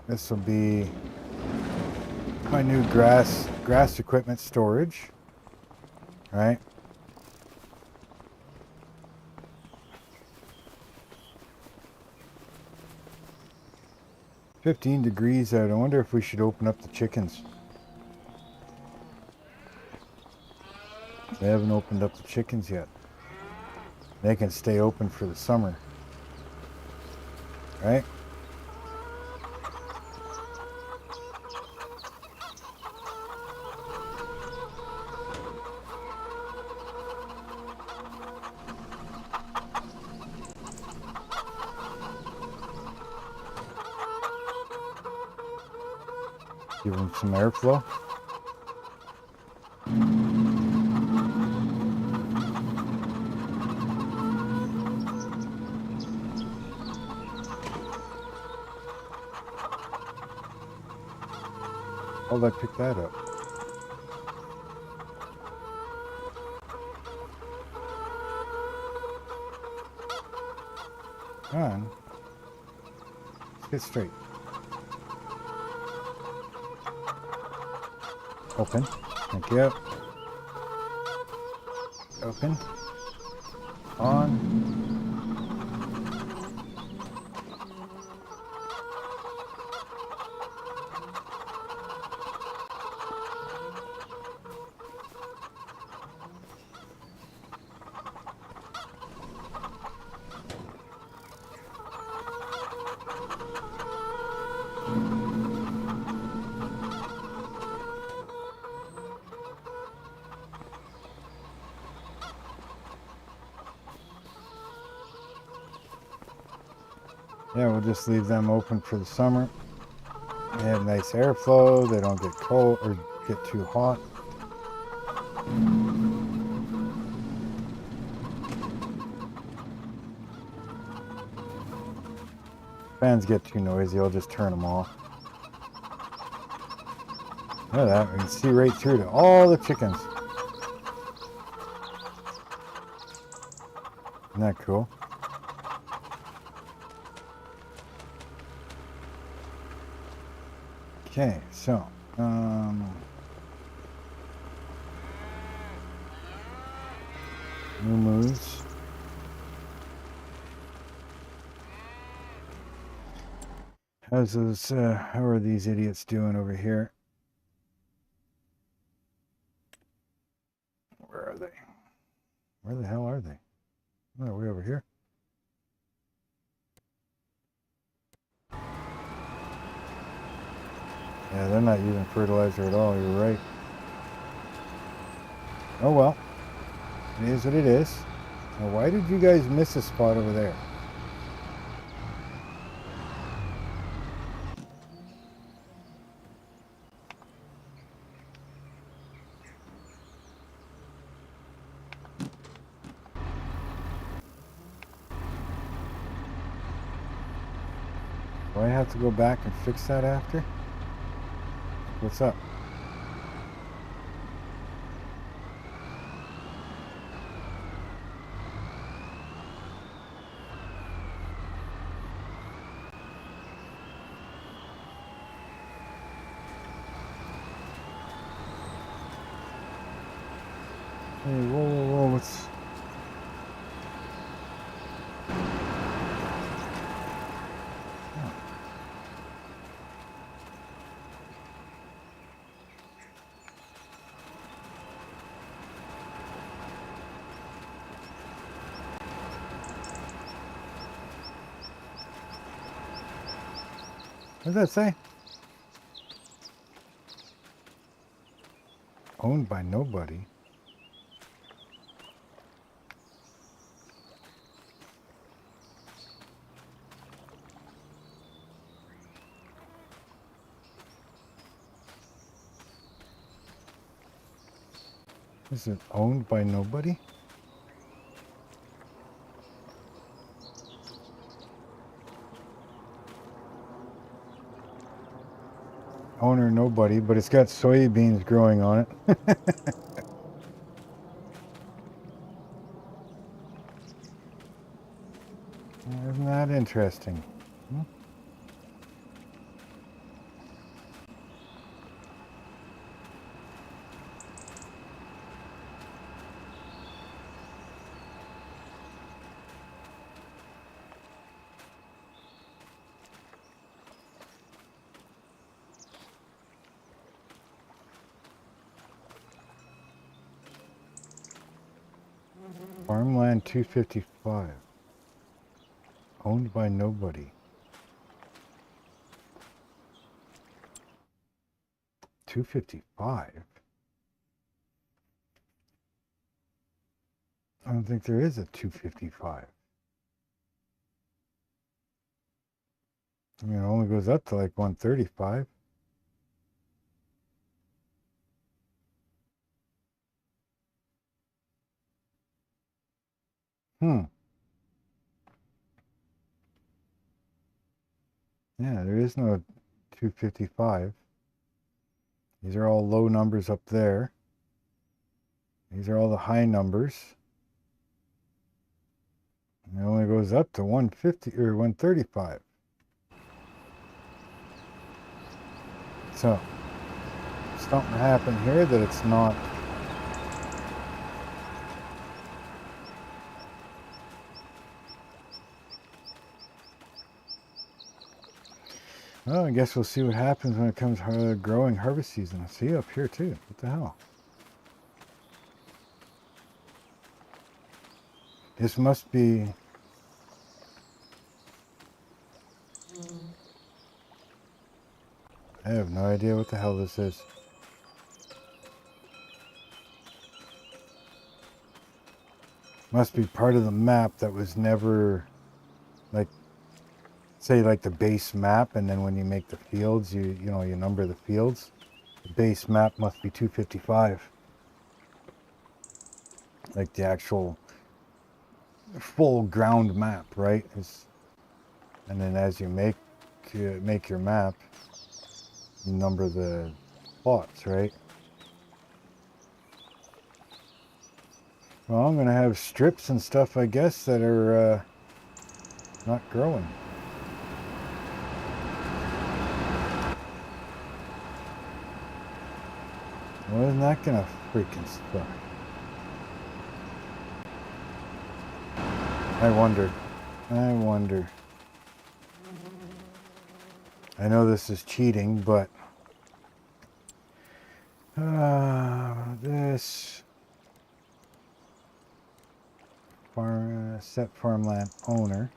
this will be my new grass equipment storage. Right? "15 degrees out. I wonder if we should open up the chickens." They haven't opened up the chickens yet. They can stay open for the summer. Right? Give them some airflow. How'd I pick that up? Come on. Let's get straight. Open. Thank you. Open. On. Yeah, we'll just leave them open for the summer. They have nice airflow. They don't get cold or get too hot. Fans get too noisy, I'll just turn them off. Look at that, we can see right through to all the chickens. Isn't that cool? Okay, so, new moves. How are these idiots doing over here? Where are they? Where the hell are they? Oh, are we over here? Yeah, they're not using fertilizer at all, you're right. Oh well, it is what it is. Now, why did you guys miss a spot over there? Do I have to go back and fix that after? What's up? Hey, whoa, what's... What does that say? Owned by nobody. Is it owned by nobody? Owner nobody, but it's got soybeans growing on it. Isn't that interesting? Hmm? Farmland 255. Owned by nobody. 255? I don't think there is a 255. I mean, it only goes up to like 135. Hmm. Yeah, there is no 255. These are all low numbers up there. These are all the high numbers. And it only goes up to 150 or 135. So, something happened here that it's not. Well, I guess we'll see what happens when it comes growing harvest season. See up here too. What the hell? This must be. I have no idea what the hell this is. Must be part of the map that was never, like, say like the base map, and then when you make the fields, you number the fields. The base map must be 255. Like the actual full ground map, right? And then as you make your map, you number the plots, right? Well, I'm gonna have strips and stuff, I guess, that are not growing. Well, isn't that gonna freaking suck? I wonder. I know this is cheating, but this set farmland owner.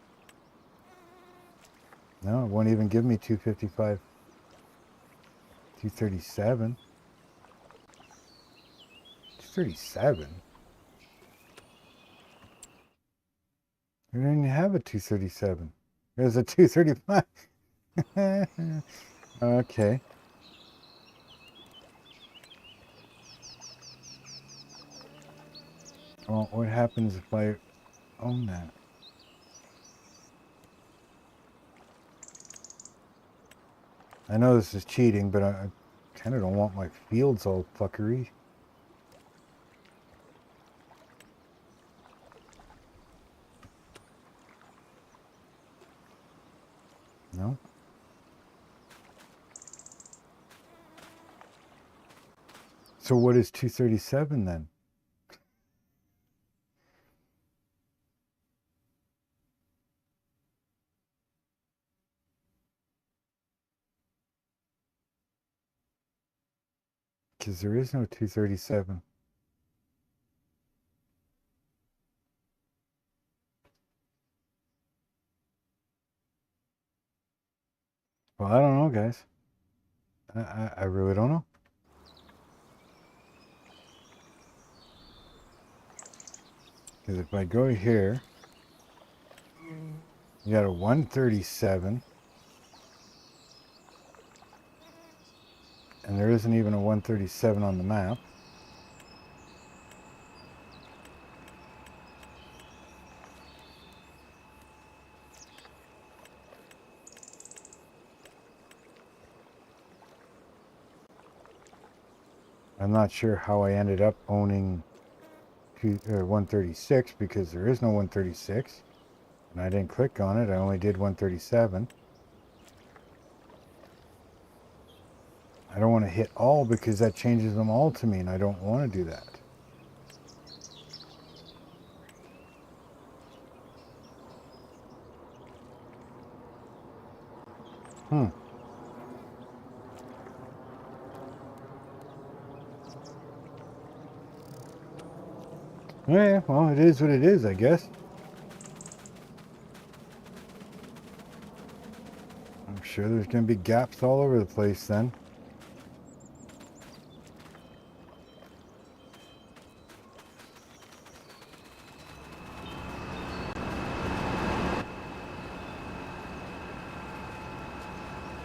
No, it won't even give me 255. 237. 237? We don't even have a 237. There's a 235. Okay. Well, what happens if I own that? I know this is cheating, but I kind of don't want my fields all fuckery. No? So what is 237 then? Because there is no 237. Well, I don't know. know, guys. I really don't know. Because if I go here, you got a 137. And there isn't even a 137 on the map. I'm not sure how I ended up owning 136 because there is no 136. And I didn't click on it. I only did 137. I don't want to hit all because that changes them all to me, and I don't want to do that. Yeah, well, it is what it is, I guess. I'm sure there's going to be gaps all over the place then.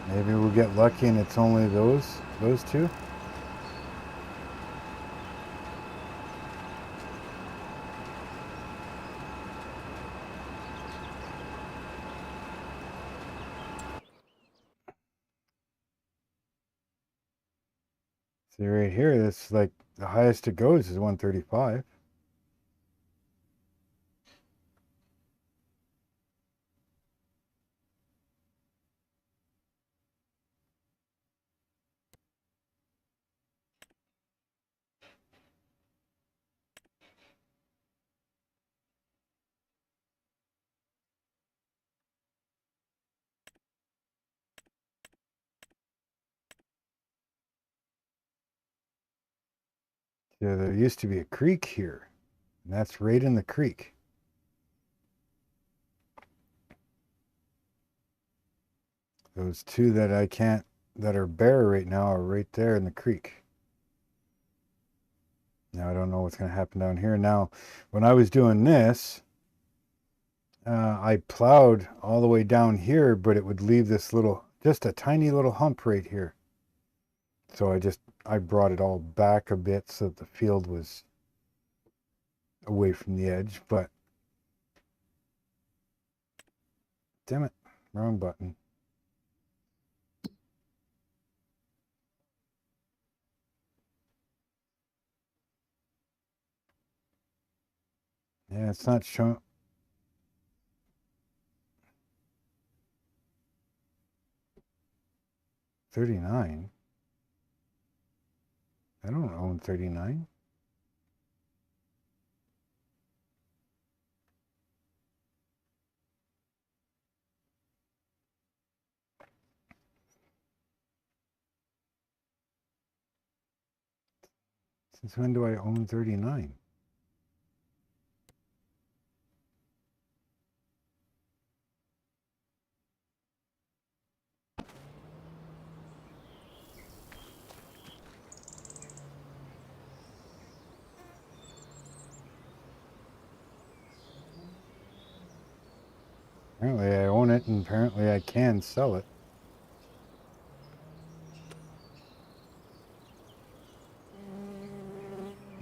Maybe we'll get lucky and it's only those two. See right here, that's like the highest it goes is 135. Yeah, there used to be a creek here, and that's right in the creek. Those two that I can't, that are bare right now are right there in the creek. Now I don't know what's going to happen down here. Now, when I was doing this, I plowed all the way down here, but it would leave this little, just a tiny little hump right here. So I brought it all back a bit so that the field was away from the edge, but damn it, wrong button. Yeah, it's not showing. 39? I don't own 39. Since when do I own 39? Apparently I own it, and apparently I can sell it.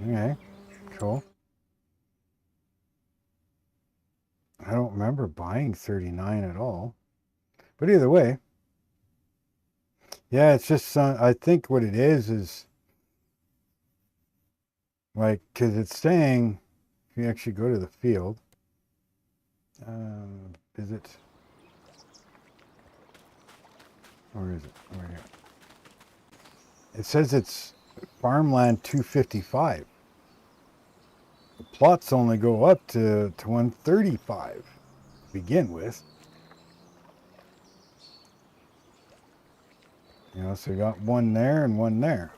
Okay, cool. I don't remember buying 39 at all. But either way, yeah, it's just, I think what it is like, because it's saying, if you actually go to the field, is it, or is it, over here? It says it's farmland 255. The plots only go up to 135 to begin with. You know, so you got one there and one there.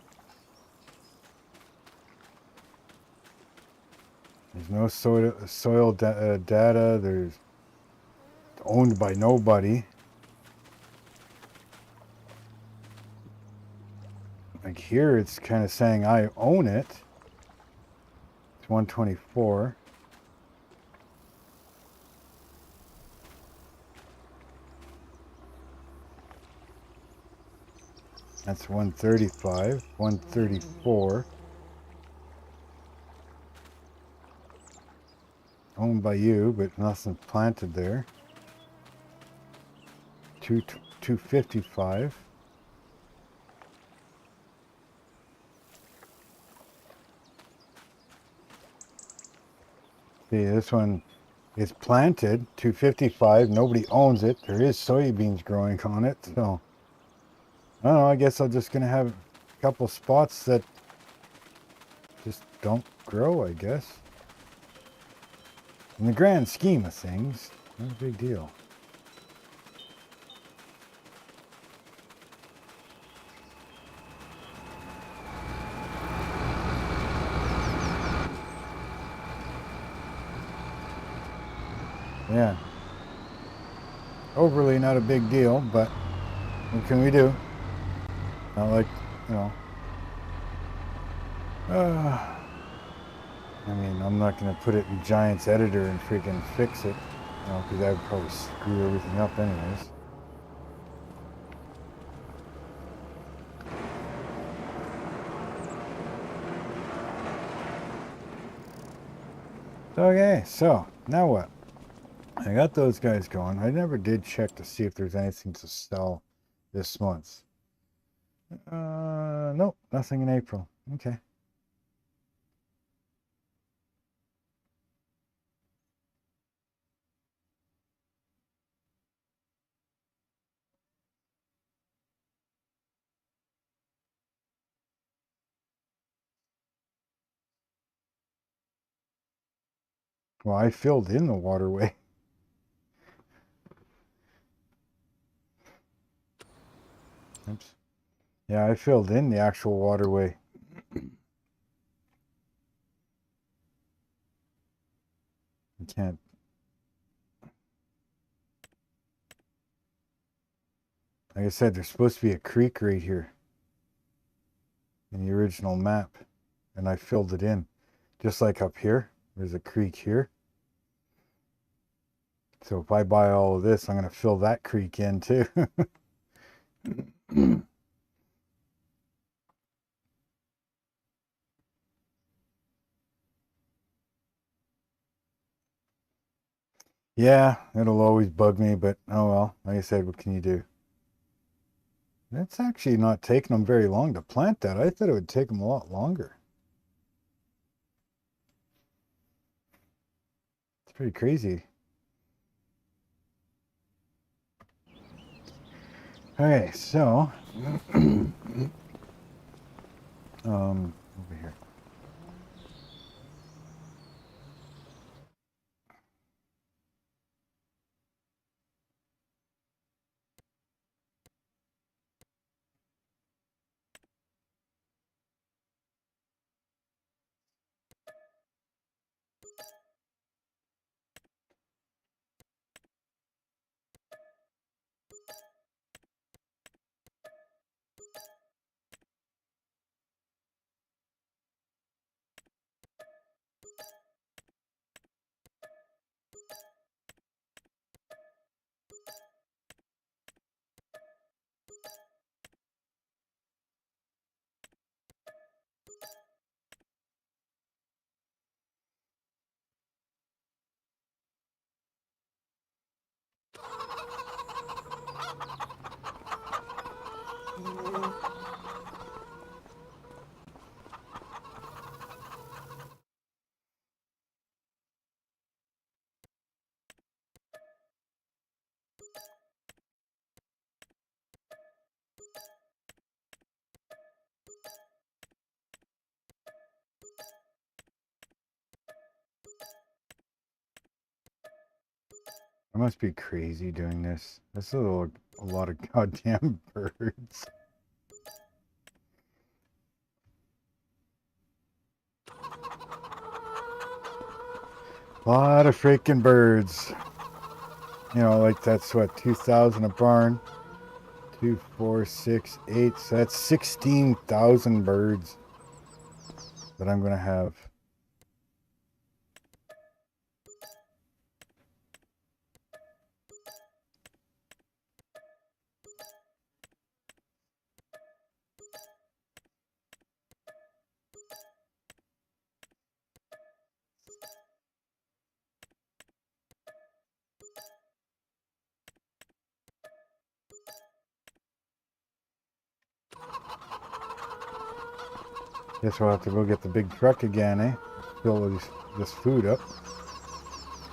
There's no soil data. There's owned by nobody. like here it's kind of saying I own it. It's 124. That's 135, 134. Owned by you, but nothing planted there. 255. See, this one is planted. 255. Nobody owns it. There is soybeans growing on it, so I don't know. I guess I'm just gonna have a couple spots that just don't grow, I guess. In the grand scheme of things, not a big deal. Yeah. Overly not a big deal, but what can we do? Not like, you know. I mean, I'm not going to put it in Giants editor and freaking fix it, you know, because that would probably screw everything up anyways. Okay, so now what? I got those guys going. I never did check to see if there's anything to sell this month. Nope, nothing in April. Okay. Well, I filled in the waterway. Oops. Yeah, I filled in the actual waterway. I can't. Like I said, there's supposed to be a creek right here in the original map, and I filled it in. Just like up here, there's a creek here. So if I buy all of this, I'm going to fill that creek in too. Yeah, it'll always bug me, but oh well. Like I said, what can you do? It's actually not taking them very long to plant that. I thought it would take them a lot longer. It's pretty crazy. Okay, so over here. I must be crazy doing this. That's a lot of goddamn birds. A lot of freaking birds. You know, like that's what, 2,000 a barn, 2, 4, 6, 8. So that's 16,000 birds that I'm going to have. Guess we'll have to go get the big truck again, eh? Fill this food up.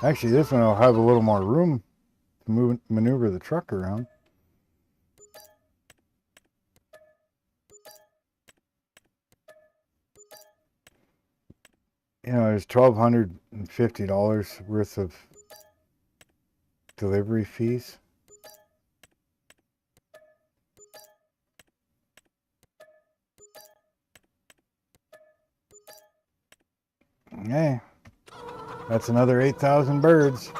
Actually, this one will have a little more room to maneuver the truck around. You know, there's $1,250 worth of delivery fees. Hey, that's another 8,000 birds.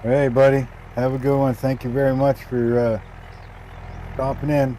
Hey, buddy. Have a good one. Thank you very much for stopping in.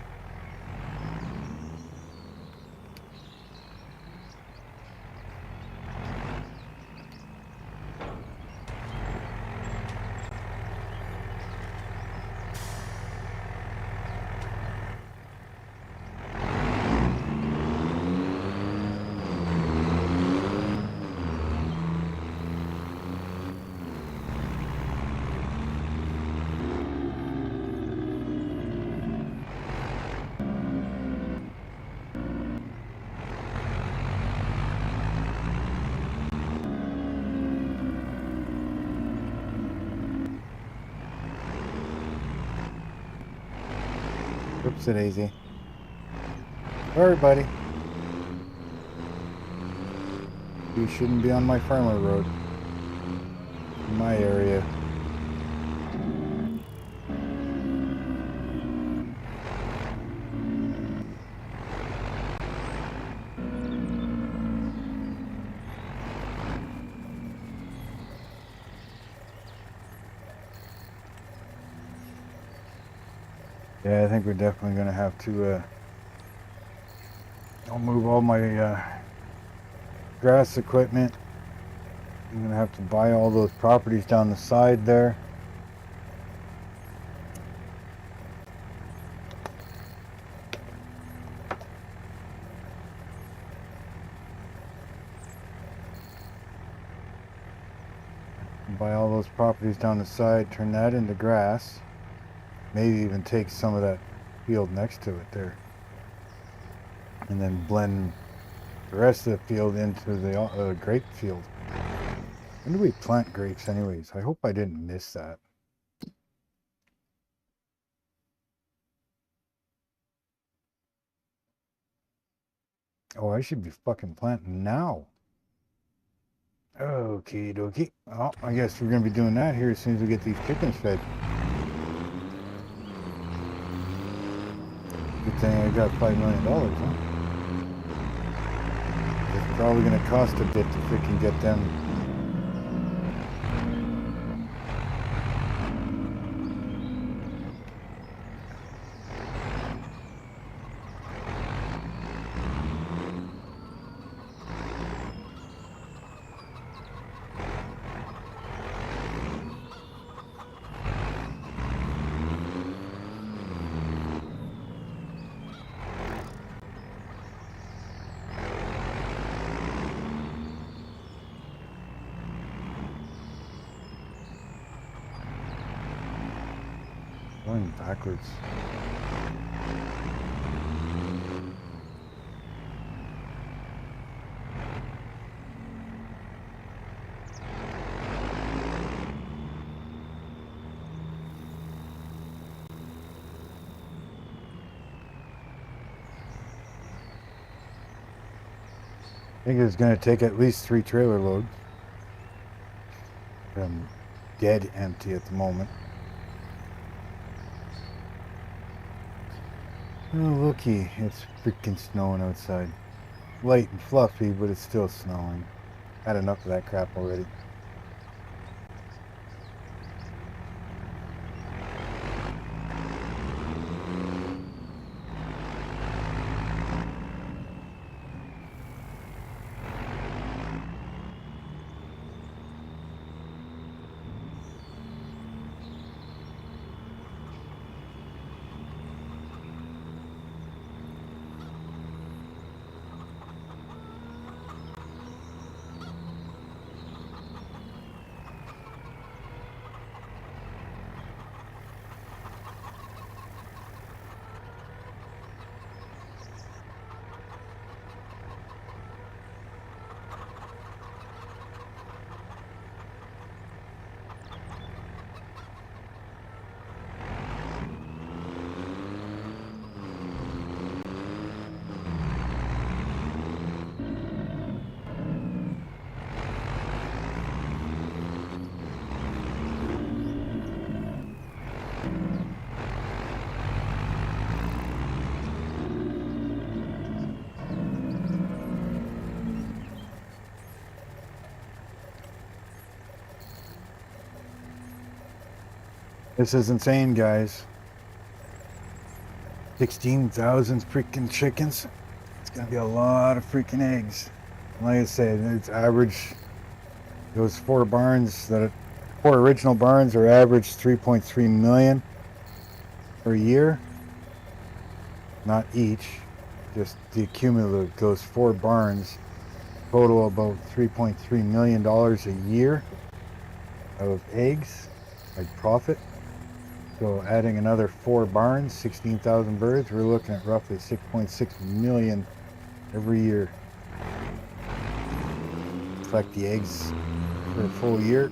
Oops, it easy. Sorry, buddy. You shouldn't be on my farmer road. In my area. Yeah, I think we're definitely going to have to I'll move all my grass equipment. I'm going to have to buy all those properties down the side there. Buy all those properties down the side, turn that into grass. Maybe even take some of that field next to it there. And then blend the rest of the field into the grape field. When do we plant grapes anyways? I hope I didn't miss that. Oh, I should be fucking planting now. Okie dokie. Well, I guess we're going to be doing that here as soon as we get these chickens fed. Good thing I got $5 million, huh? It's probably going to cost a bit if we can get them. Going backwards. I think it's going to take at least 3 trailer loads. I'm dead empty at the moment. Oh, looky, it's freaking snowing outside. Light and fluffy, but it's still snowing. Had enough of that crap already. This is insane, guys. 16,000 freaking chickens. It's gonna be a lot of freaking eggs. Like I said, it's average. Those 4 barns, that 4 original barns, are average 3.3 million per year. Not each, just the cumulative. Those 4 barns total about $3.3 million a year of eggs, like profit. So adding another 4 barns, 16,000 birds, we're looking at roughly 6.6 million every year. Collect the eggs for a full year.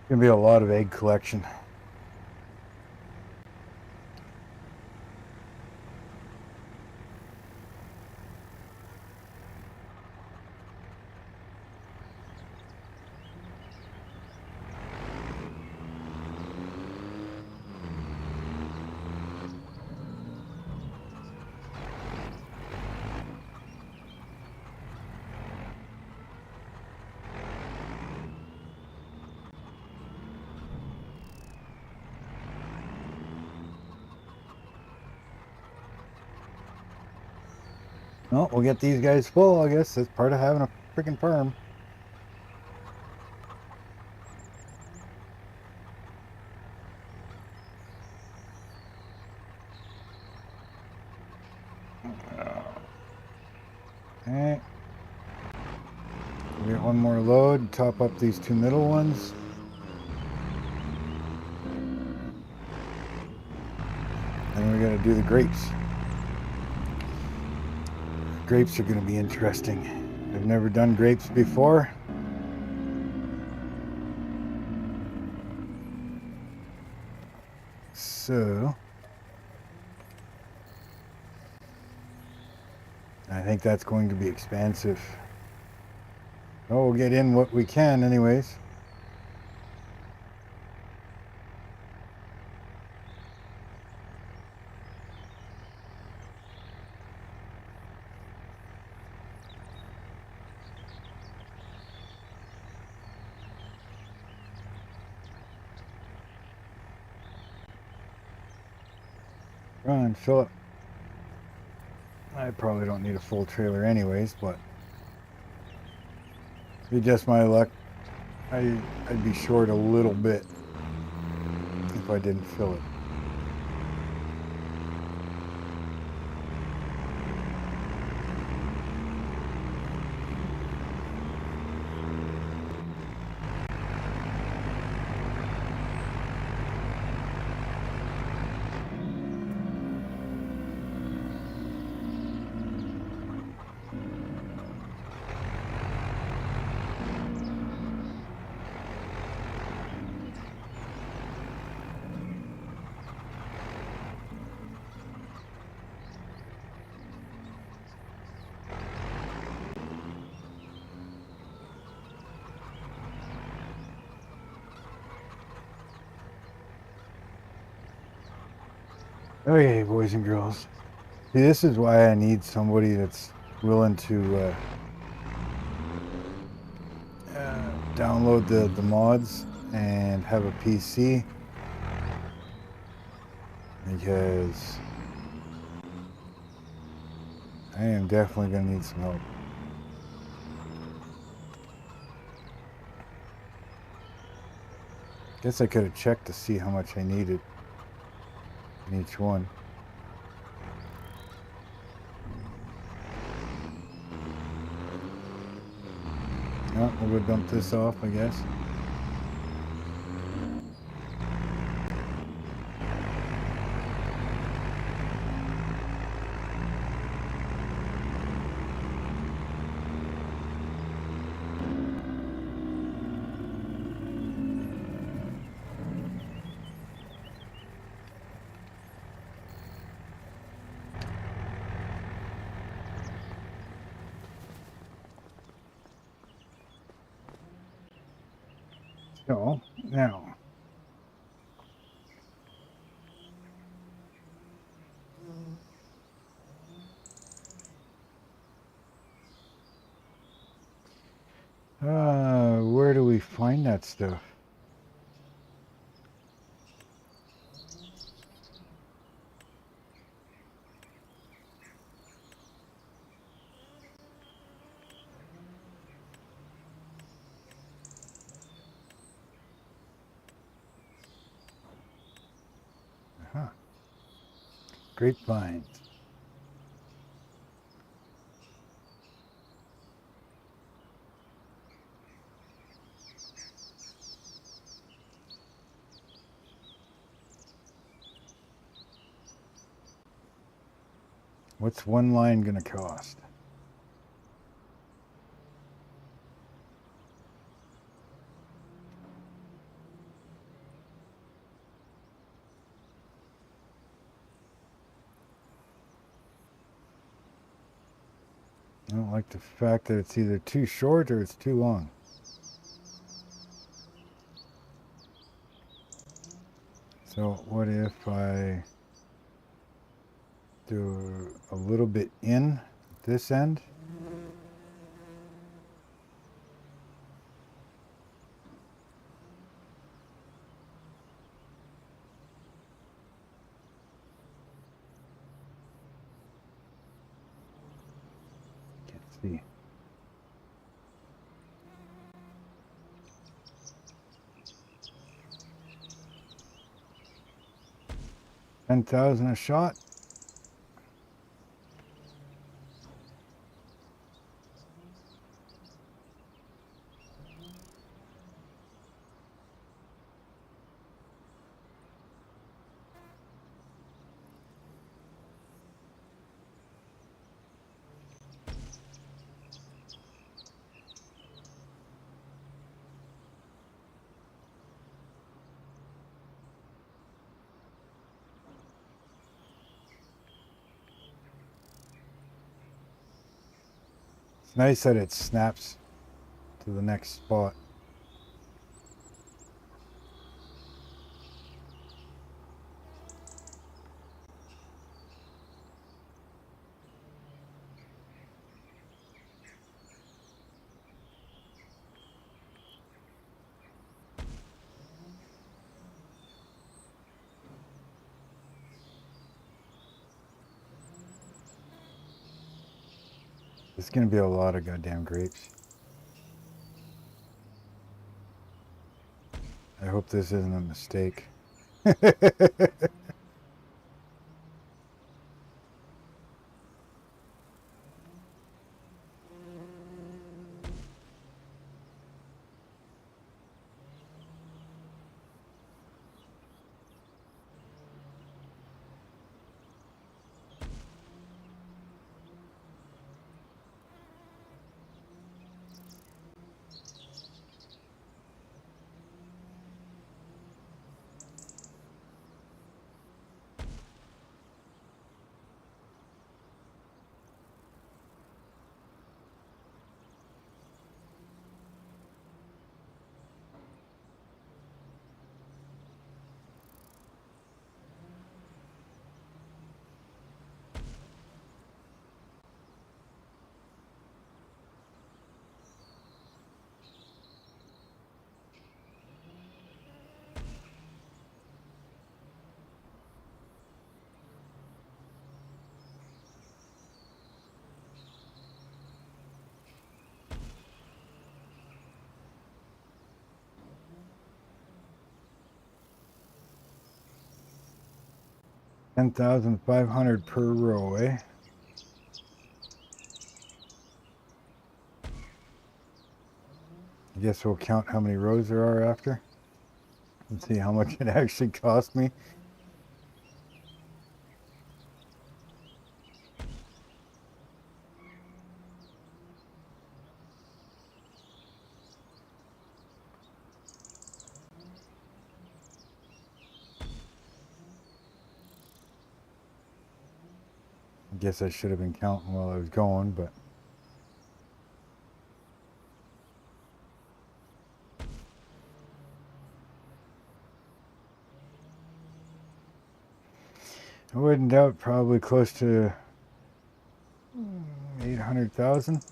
Gonna be a lot of egg collection. Well, we'll get these guys full, I guess. That's part of having a freaking farm. Okay. We get one more load, top up these 2 middle ones. And we gotta do the grapes. Grapes are gonna be interesting. I've never done grapes before. So I think that's going to be expensive. Oh, we'll get in what we can anyways. Run, fill up. I probably don't need a full trailer anyways, but be just my luck. I'd be short a little bit if I didn't fill it. Okay, boys and girls. See, this is why I need somebody that's willing to download the mods and have a PC, because I am definitely going to need some help. Guess I could have checked to see how much I needed in each one. Oh, we'll go dump this off, I guess. So, now, where do we find that stuff? Huh. Grapevines. What's one line going to cost? I don't like the fact that it's either too short or it's too long. So what if I do a little bit in this end? Can't see. $10,000 a shot. It's nice that it snaps to the next spot. There's gonna be a lot of goddamn grapes. I hope this isn't a mistake. 10,500 per row, eh? I guess we'll count how many rows there are after and see how much it actually cost me. I guess I should have been counting while I was going, but I wouldn't doubt probably close to 800,000.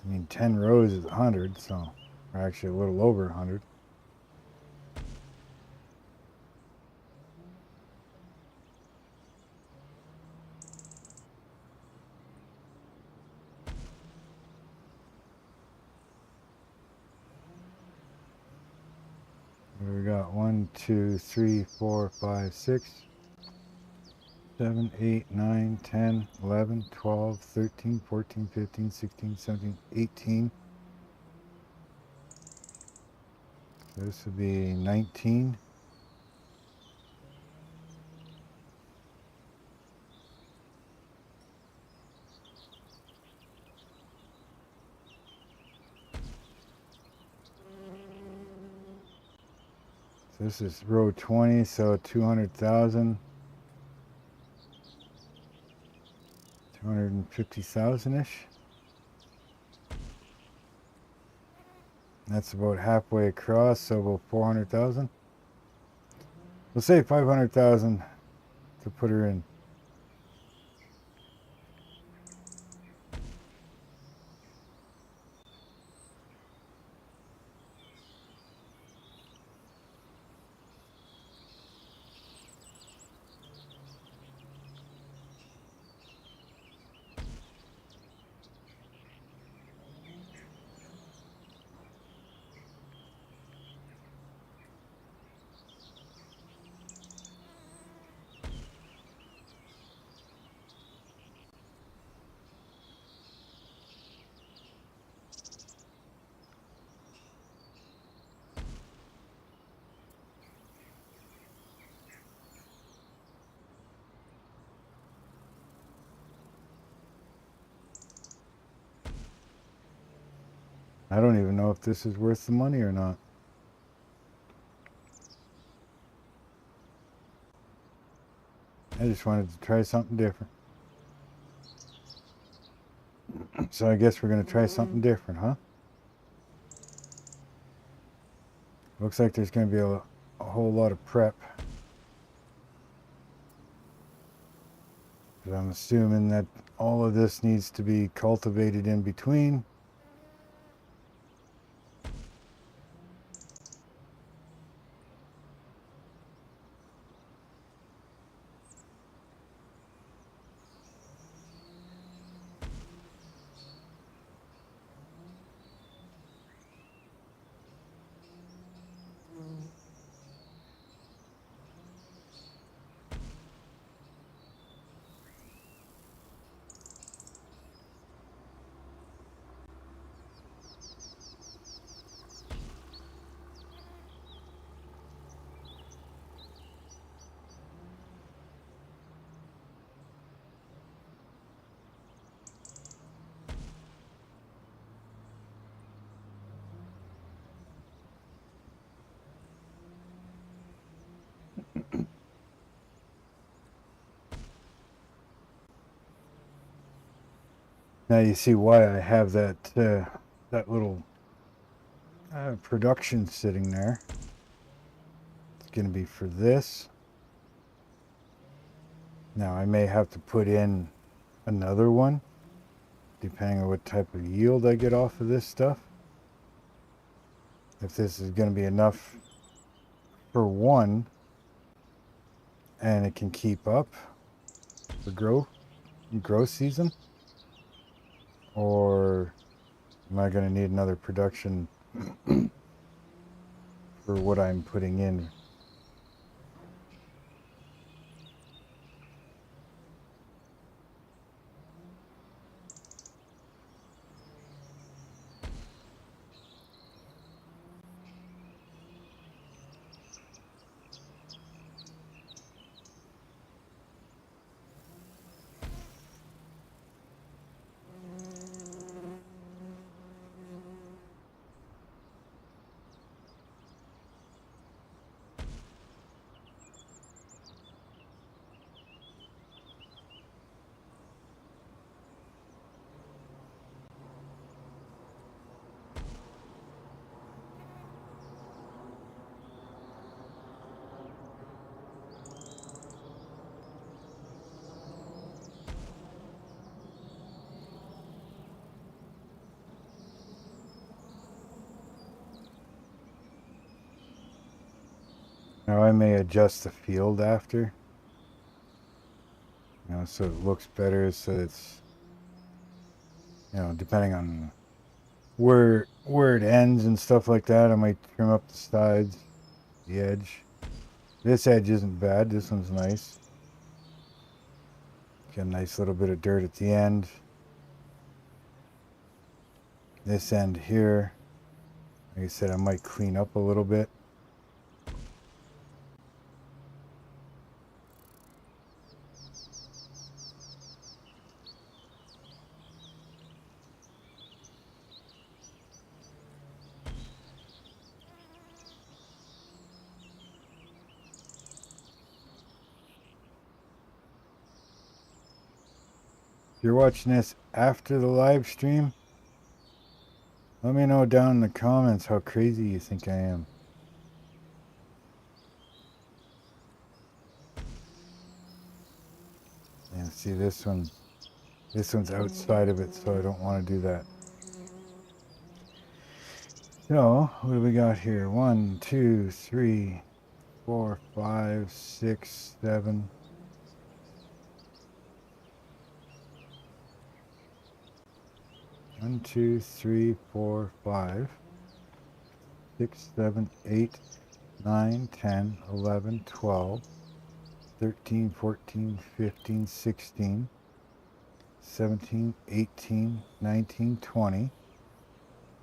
I mean, 10 rows is 100, so or actually a little over 100. We got 1, 2, 3, 4, 5, 6, 7, 8, 9, 10, 11, 12, 13, 14, 15, 16, 17, 18. So this would be 19. So this is row 20, so 200,000. 250,000-ish. That's about halfway across, so about 400,000. We'll say 500,000 to put her in. I don't even know if this is worth the money or not. I just wanted to try something different. So I guess we're going to try something different, huh? Looks like there's going to be a whole lot of prep. But I'm assuming that all of this needs to be cultivated in between. Now you see why I have that that little production sitting there. It's going to be for this. Now I may have to put in another one, depending on what type of yield I get off of this stuff. If this is going to be enough for one, and it can keep up for growth season, or am I going to need another production for what I'm putting in? Now I may adjust the field after, so it looks better, so it's, depending on where it ends and stuff like that, I might trim up the sides, the edge. This edge isn't bad, this one's nice. Get a nice little bit of dirt at the end. This end here, like I said, I might clean up a little bit. If you're watching this after the live stream, let me know down in the comments how crazy you think I am. And see, this one's outside of it, so I don't want to do that. So, what do we got here? 1, 2, 3, 4, 5, 6, 7. 1, 2, 3, 4, 5, 6, 7, 8, 9, 10, 11, 12, 13, 14, 15, 16, 17, 18, 19, 20,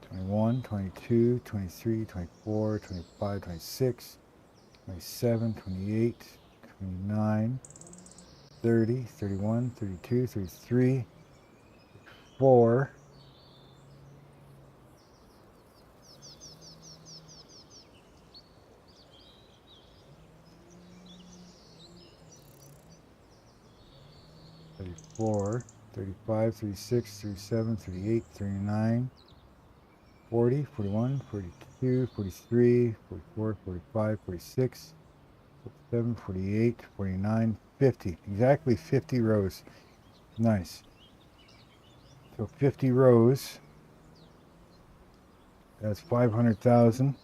21, 22, 23, 24, 25, 26, 27, 28, 29, 30, 31, 32, 33, 4, 34, 35, 36, 37, 38, 39, 40, 41, 42, 43, 44, 45, 46, 47, 48, 49, 50. Exactly 50 rows. Nice. So 50 rows. That's 500,000.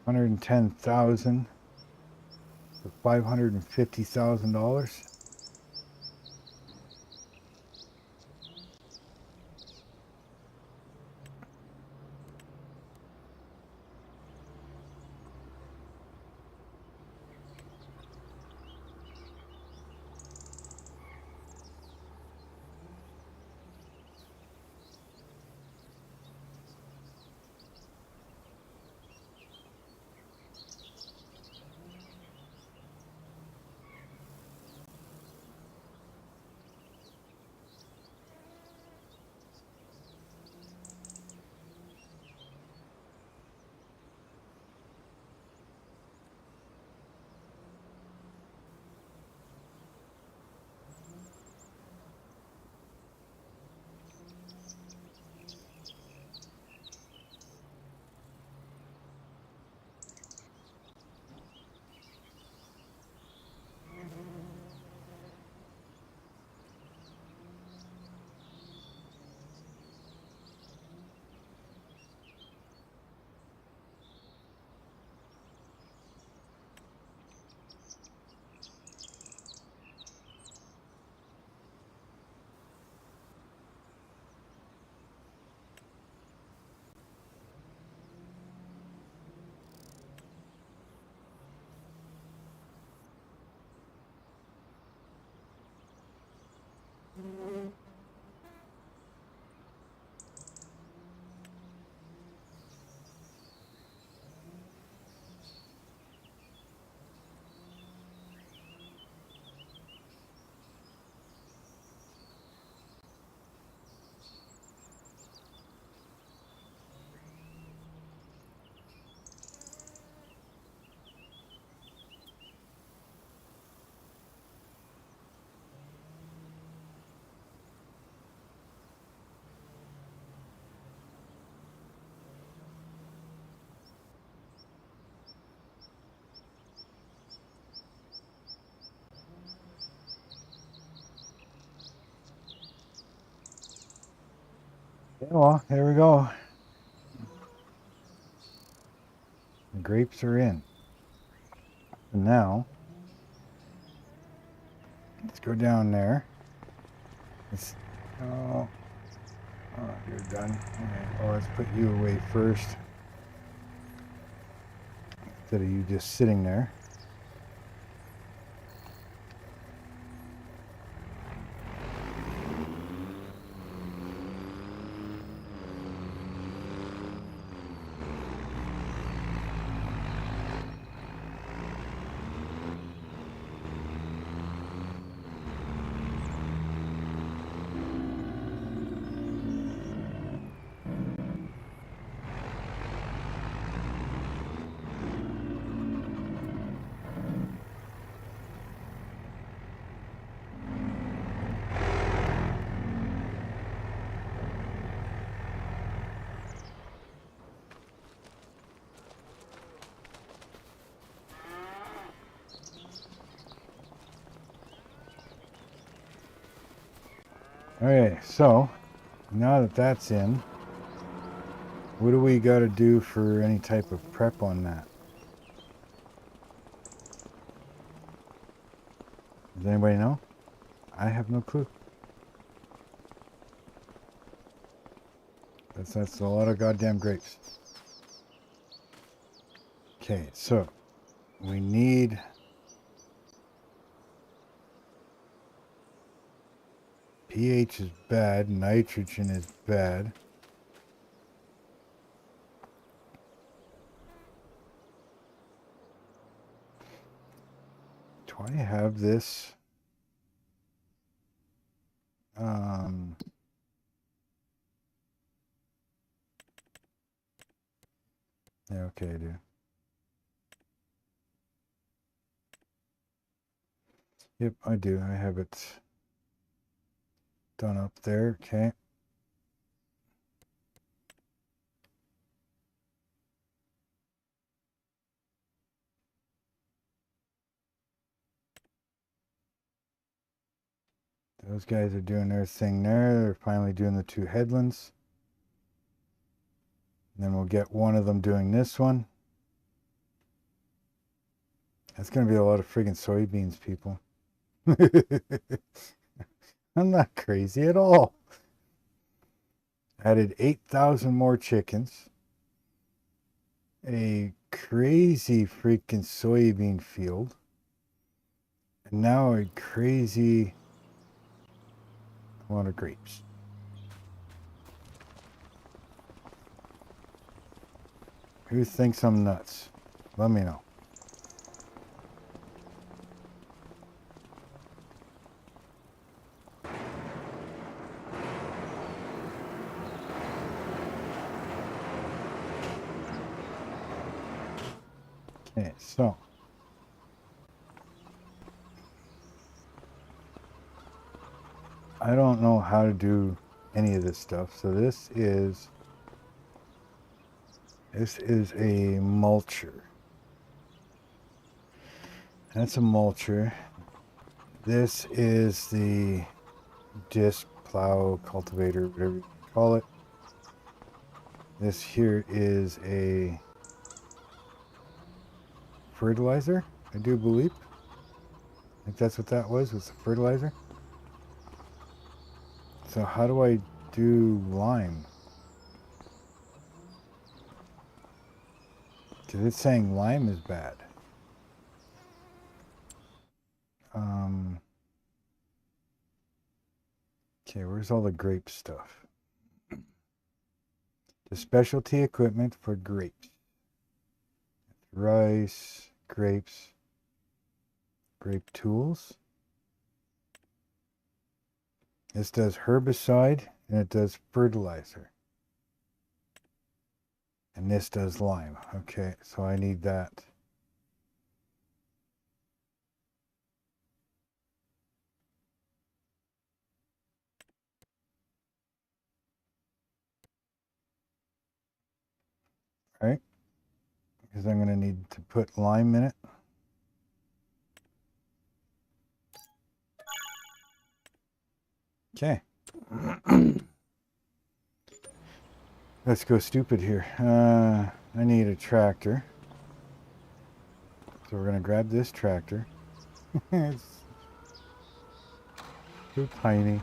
$110,000 for $550,000. Yeah, well, here we go. The grapes are in. And now, let's go down there. Let's, oh, you're done. Okay, well, let's put you away first instead of you just sitting there. Okay, so now that that's in, what do we got to do for any type of prep on that? Does anybody know? I have no clue. That's a lot of goddamn grapes. Okay, so we need pH is bad. Nitrogen is bad. Do I have this? Yeah, okay, I do. Yep, I do. I have it done up there. Okay. Those guys are doing their thing there. They're finally doing the two headlands. And then we'll get one of them doing this one. That's going to be a lot of friggin' soybeans, people. I'm not crazy at all. Added 8,000 more chickens. A crazy freaking soybean field. And now a crazy amount of grapes. Who thinks I'm nuts? Let me know. Okay, so I don't know how to do any of this stuff. So this is a mulcher. That's a mulcher. This is the disc plow cultivator, whatever you call it. This here is a fertilizer, I do believe. I think that's what that was the fertilizer. So how do I do lime? Because it's saying lime is bad. Okay, where's all the grape stuff? The specialty equipment for grapes. Rice, grapes, grape tools. This does herbicide and it does fertilizer. And this does lime. Okay, so I need that. Right? Because I'm going to need to put lime in it. Okay. Let's go stupid here. I need a tractor. So we're going to grab this tractor. It's so tiny.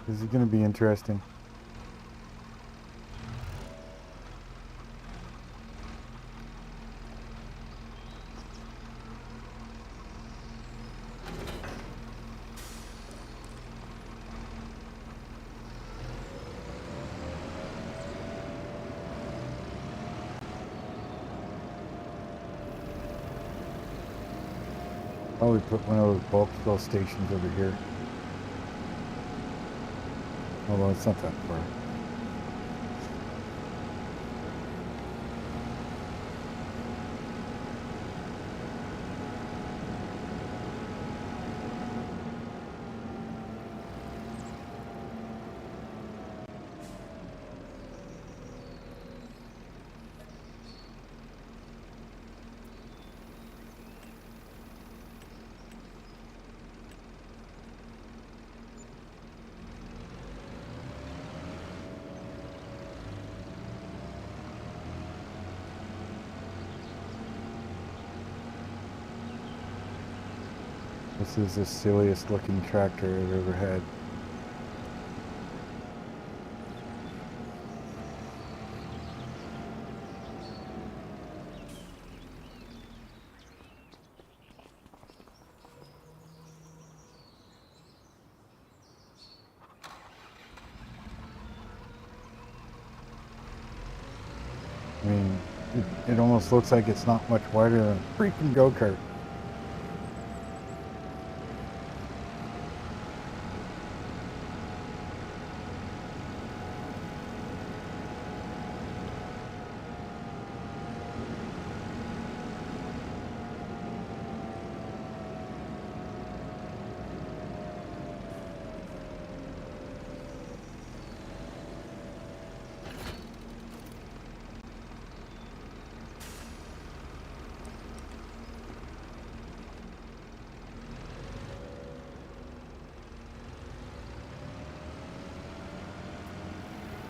This is going to be interesting. Probably put one of those bulk fill stations over here. Although it's not that far. This is the silliest looking tractor I've ever had. I mean, it almost looks like it's not much wider than a freaking go-kart.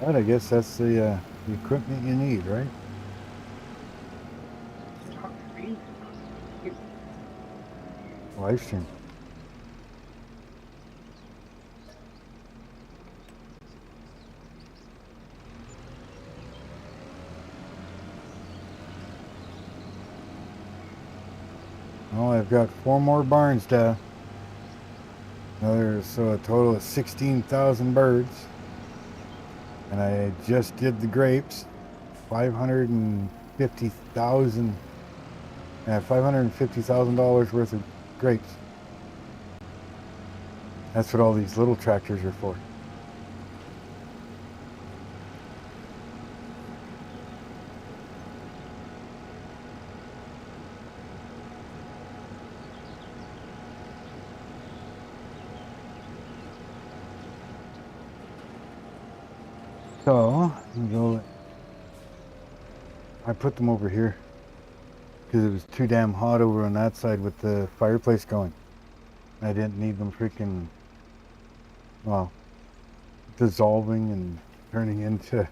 But I guess that's the equipment you need, right? Live stream. Well, I've got 4 more barns to. Another, so a total of 16,000 birds. And I just did the grapes. 550,000. $550,000 worth of grapes. That's what all these little tractors are for. So, I put them over here because it was too damn hot over on that side with the fireplace going. I didn't need them freaking, well, dissolving and turning into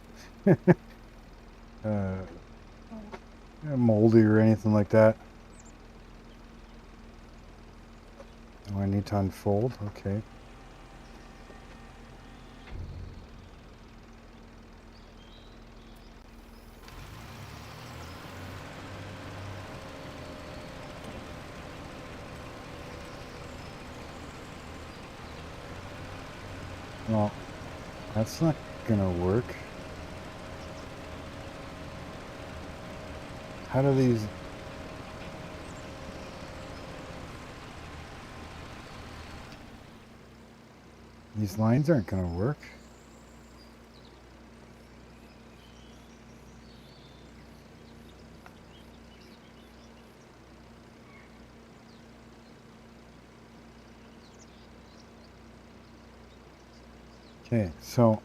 moldy or anything like that. Oh, I need to unfold. Okay. Well, that's not gonna work. How do these lines aren't gonna work? Okay, so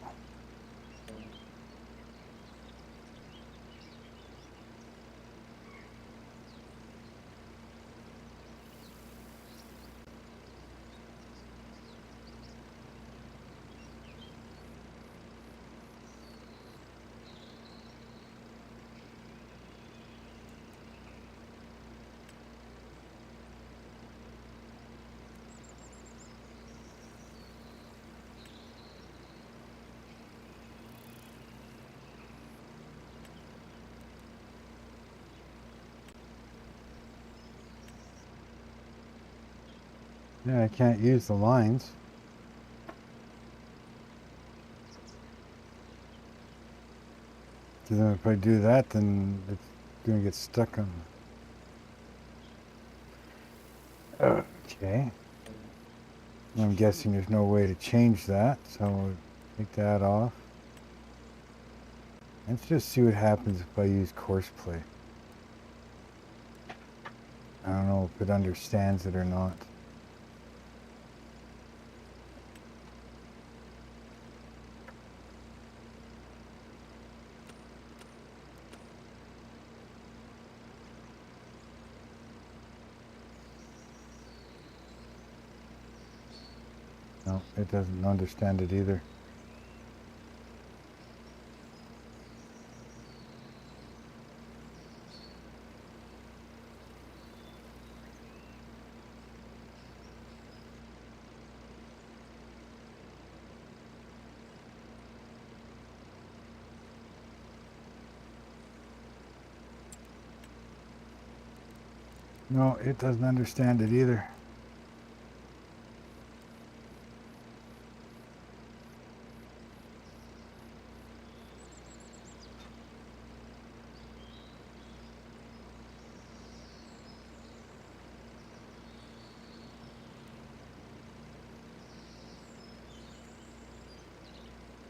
yeah, I can't use the lines. Because then if I do that, then it's gonna get stuck on. Okay. I'm guessing there's no way to change that, so we'll take that off. Let's just see what happens if I use course play. I don't know if it understands it or not. No, it doesn't understand it either. No, it doesn't understand it either.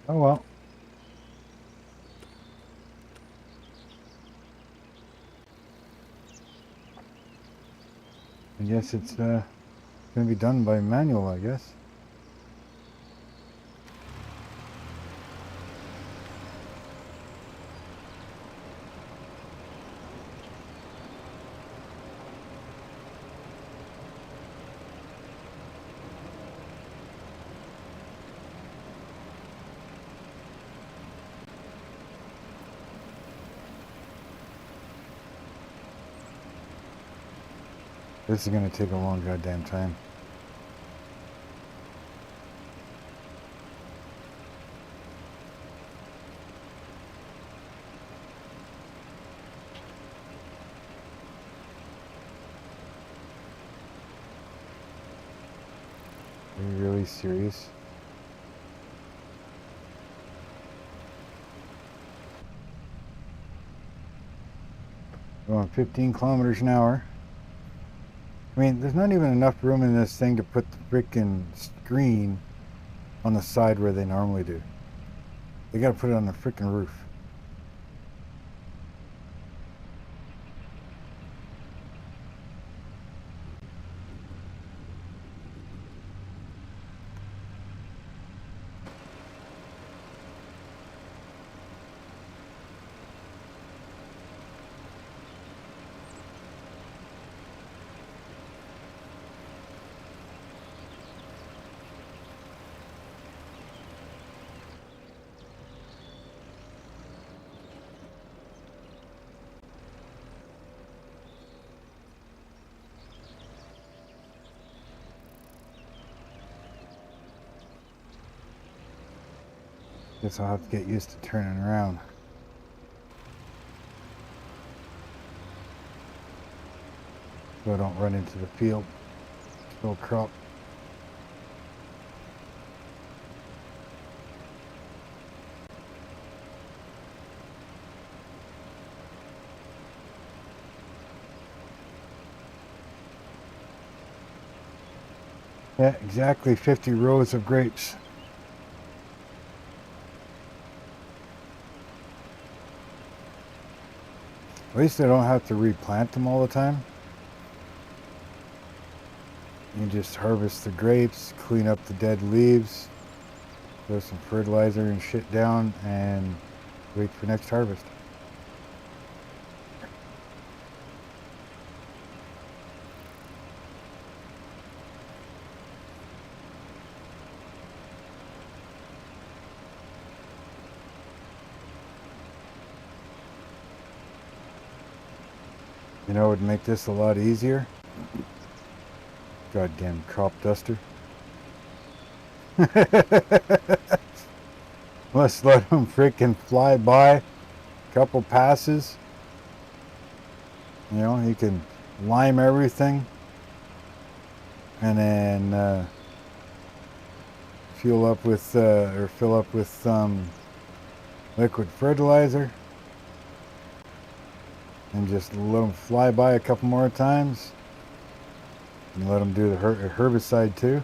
Oh well. I guess it's gonna be done by manual, I guess. This is gonna take a long goddamn time. Are you really serious? Going 15 kilometers an hour. I mean, there's not even enough room in this thing to put the freaking screen on the side where they normally do. They gotta put it on the freaking roof. Guess I'll have to get used to turning around. So I don't run into the field. Still crop. Yeah, exactly 50 rows of grapes. At least I don't have to replant them all the time. You just harvest the grapes, clean up the dead leaves, throw some fertilizer and shit down, and wait for next harvest. You know what would make this a lot easier? Goddamn crop duster. Let's let them freaking fly by. Couple passes. You know, you can lime everything. And then fill up with liquid fertilizer. And just let them fly by a couple more times. And let them do the herbicide too.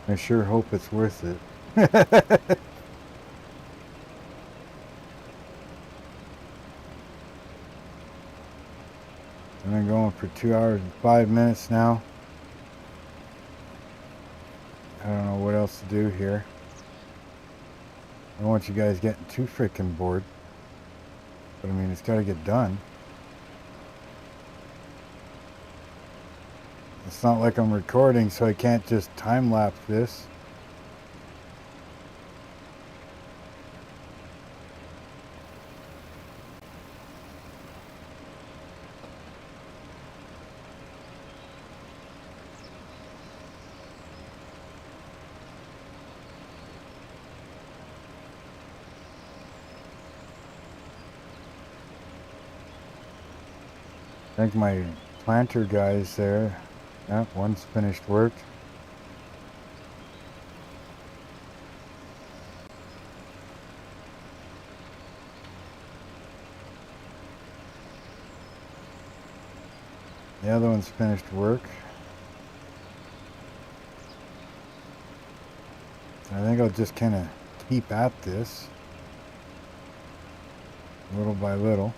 I sure hope it's worth it. I've been going for 2 hours and 5 minutes now. I don't know what else to do here. I don't want you guys getting too freaking bored. But I mean, it's got to get done. It's not like I'm recording, so I can't just time-lapse this. Thank my planter guys there. Yeah, one's finished work. The other one's finished work. I think I'll just kind of keep at this little by little.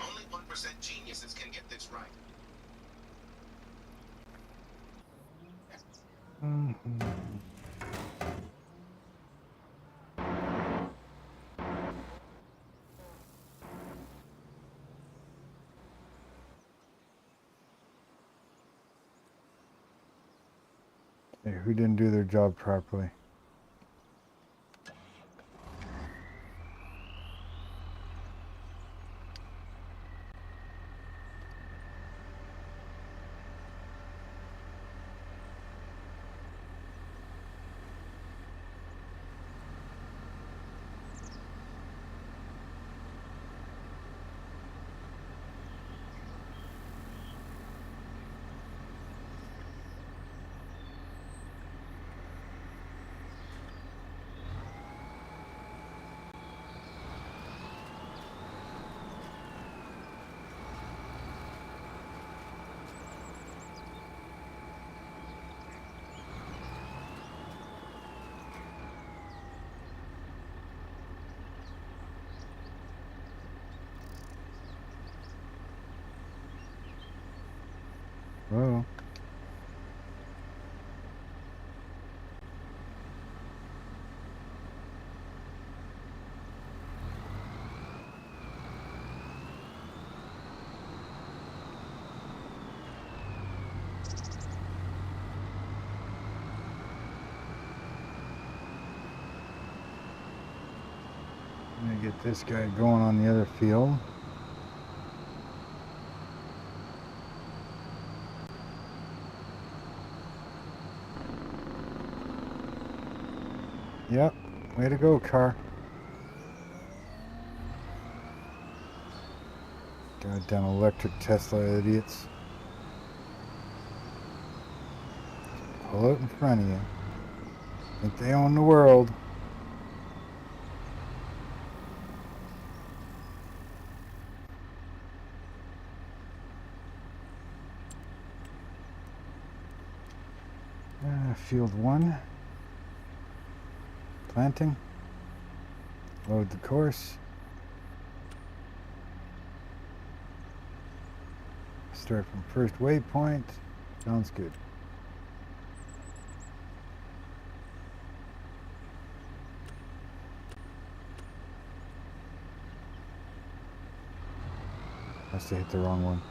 Only 1% geniuses can get this right. Hey, who didn't do their job properly? Oh. I'm gonna get this guy going on the other field. Yep, way to go, car. Goddamn electric Tesla idiots. Pull out in front of you. Think they own the world. Field 1. Planting. Load the course. Start from first waypoint. Sounds good. Must have hit the wrong one.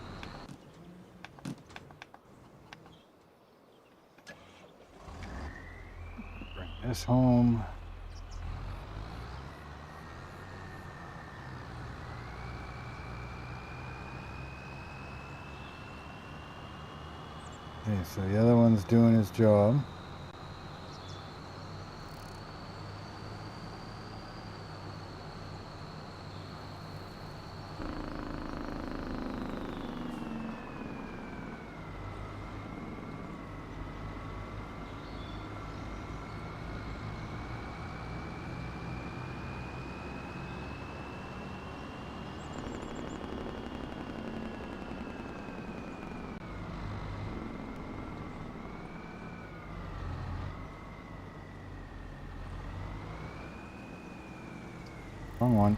Bring this home. Okay, so the other one's doing his job. Wrong one.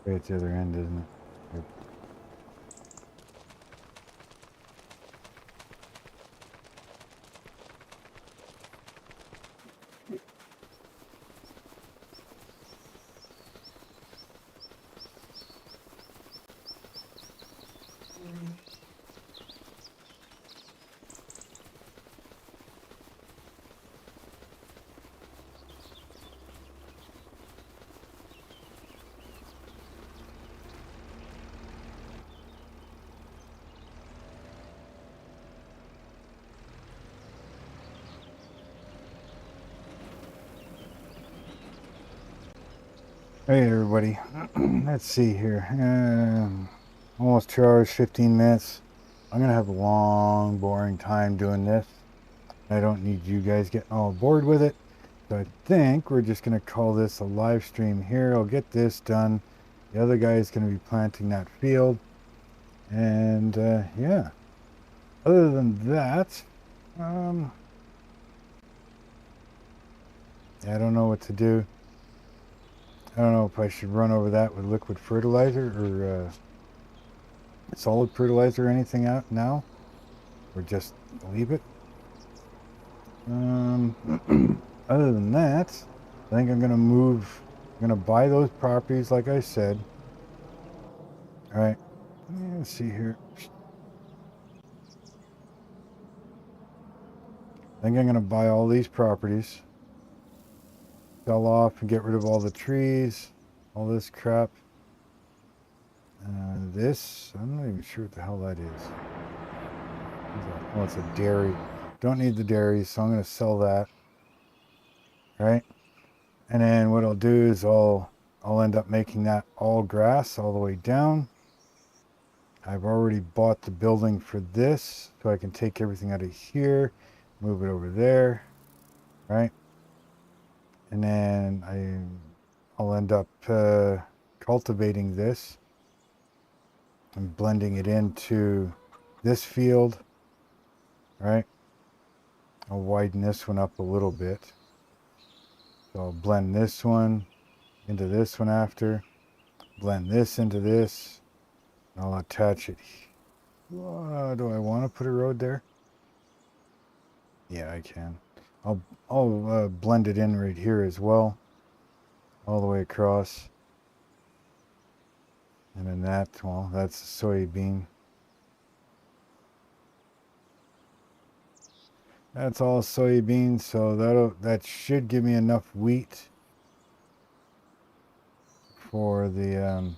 Right at the other end, isn't it? Yep. Hey everybody, let's see here. Almost 2 hours, 15 minutes. I'm gonna have a long, boring time doing this. I don't need you guys getting all bored with it. So I think we're just gonna call this a live stream here. I'll get this done. The other guy is gonna be planting that field. And yeah, other than that, I don't know what to do. I don't know if I should run over that with liquid fertilizer or solid fertilizer or anything out now, or just leave it. Other than that, I think I'm gonna move. I'm gonna buy those properties, like I said. All right, let's see here. I think I'm gonna buy all these properties, sell off and get rid of all the trees, all this crap. This, I'm not even sure what the hell that is. Oh, it's a dairy. Don't need the dairy, so I'm going to sell that. Right? And then what I'll do is I'll end up making that all grass all the way down. I've already bought the building for this, so I can take everything out of here, move it over there. Right? And then I'll end up cultivating this and blending it into this field. Right? I'll widen this one up a little bit. So I'll blend this one into this one after, blend this into this, and I'll attach it. Do I want to put a road there? Yeah, I can. I'll blend it in right here as well, all the way across. And then that, well, that's a soybean. That's all soybeans, so that should give me enough wheat for the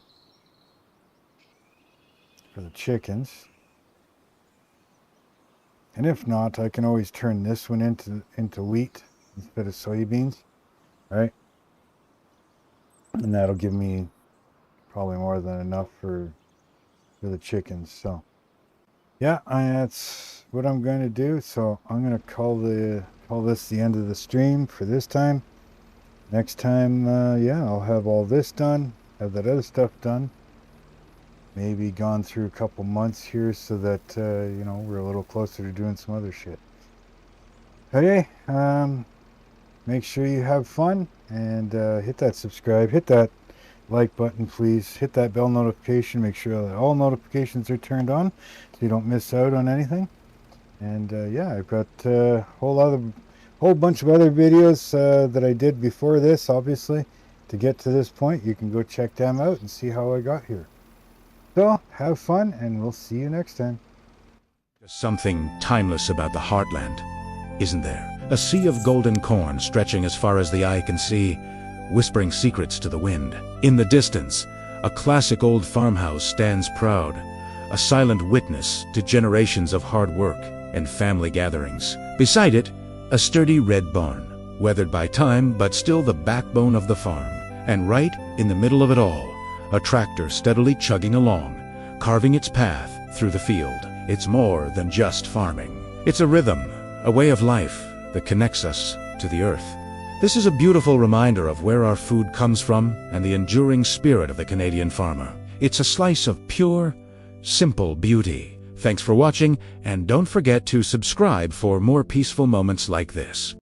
chickens. And if not, I can always turn this one into wheat instead of soybeans, right? And that'll give me probably more than enough for the chickens. So yeah, that's what I'm going to do. So I'm going to call this the end of the stream for this time. Next time, yeah, I'll have all this done, have that other stuff done. Maybe gone through a couple months here so that, you know, we're a little closer to doing some other shit. Okay, make sure you have fun and hit that subscribe, hit that like button, please. Hit that bell notification. Make sure that all notifications are turned on so you don't miss out on anything. And yeah, I've got a whole bunch of other videos that I did before this, obviously, to get to this point. You can go check them out and see how I got here. So, have fun, and we'll see you next time. There's something timeless about the heartland, isn't there? A sea of golden corn stretching as far as the eye can see, whispering secrets to the wind. In the distance, a classic old farmhouse stands proud, a silent witness to generations of hard work and family gatherings. Beside it, a sturdy red barn, weathered by time but still the backbone of the farm. And right in the middle of it all, a tractor steadily chugging along, carving its path through the field. It's more than just farming. It's a rhythm, a way of life that connects us to the earth. This is a beautiful reminder of where our food comes from and the enduring spirit of the Canadian farmer. It's a slice of pure, simple beauty. Thanks for watching, and don't forget to subscribe for more peaceful moments like this.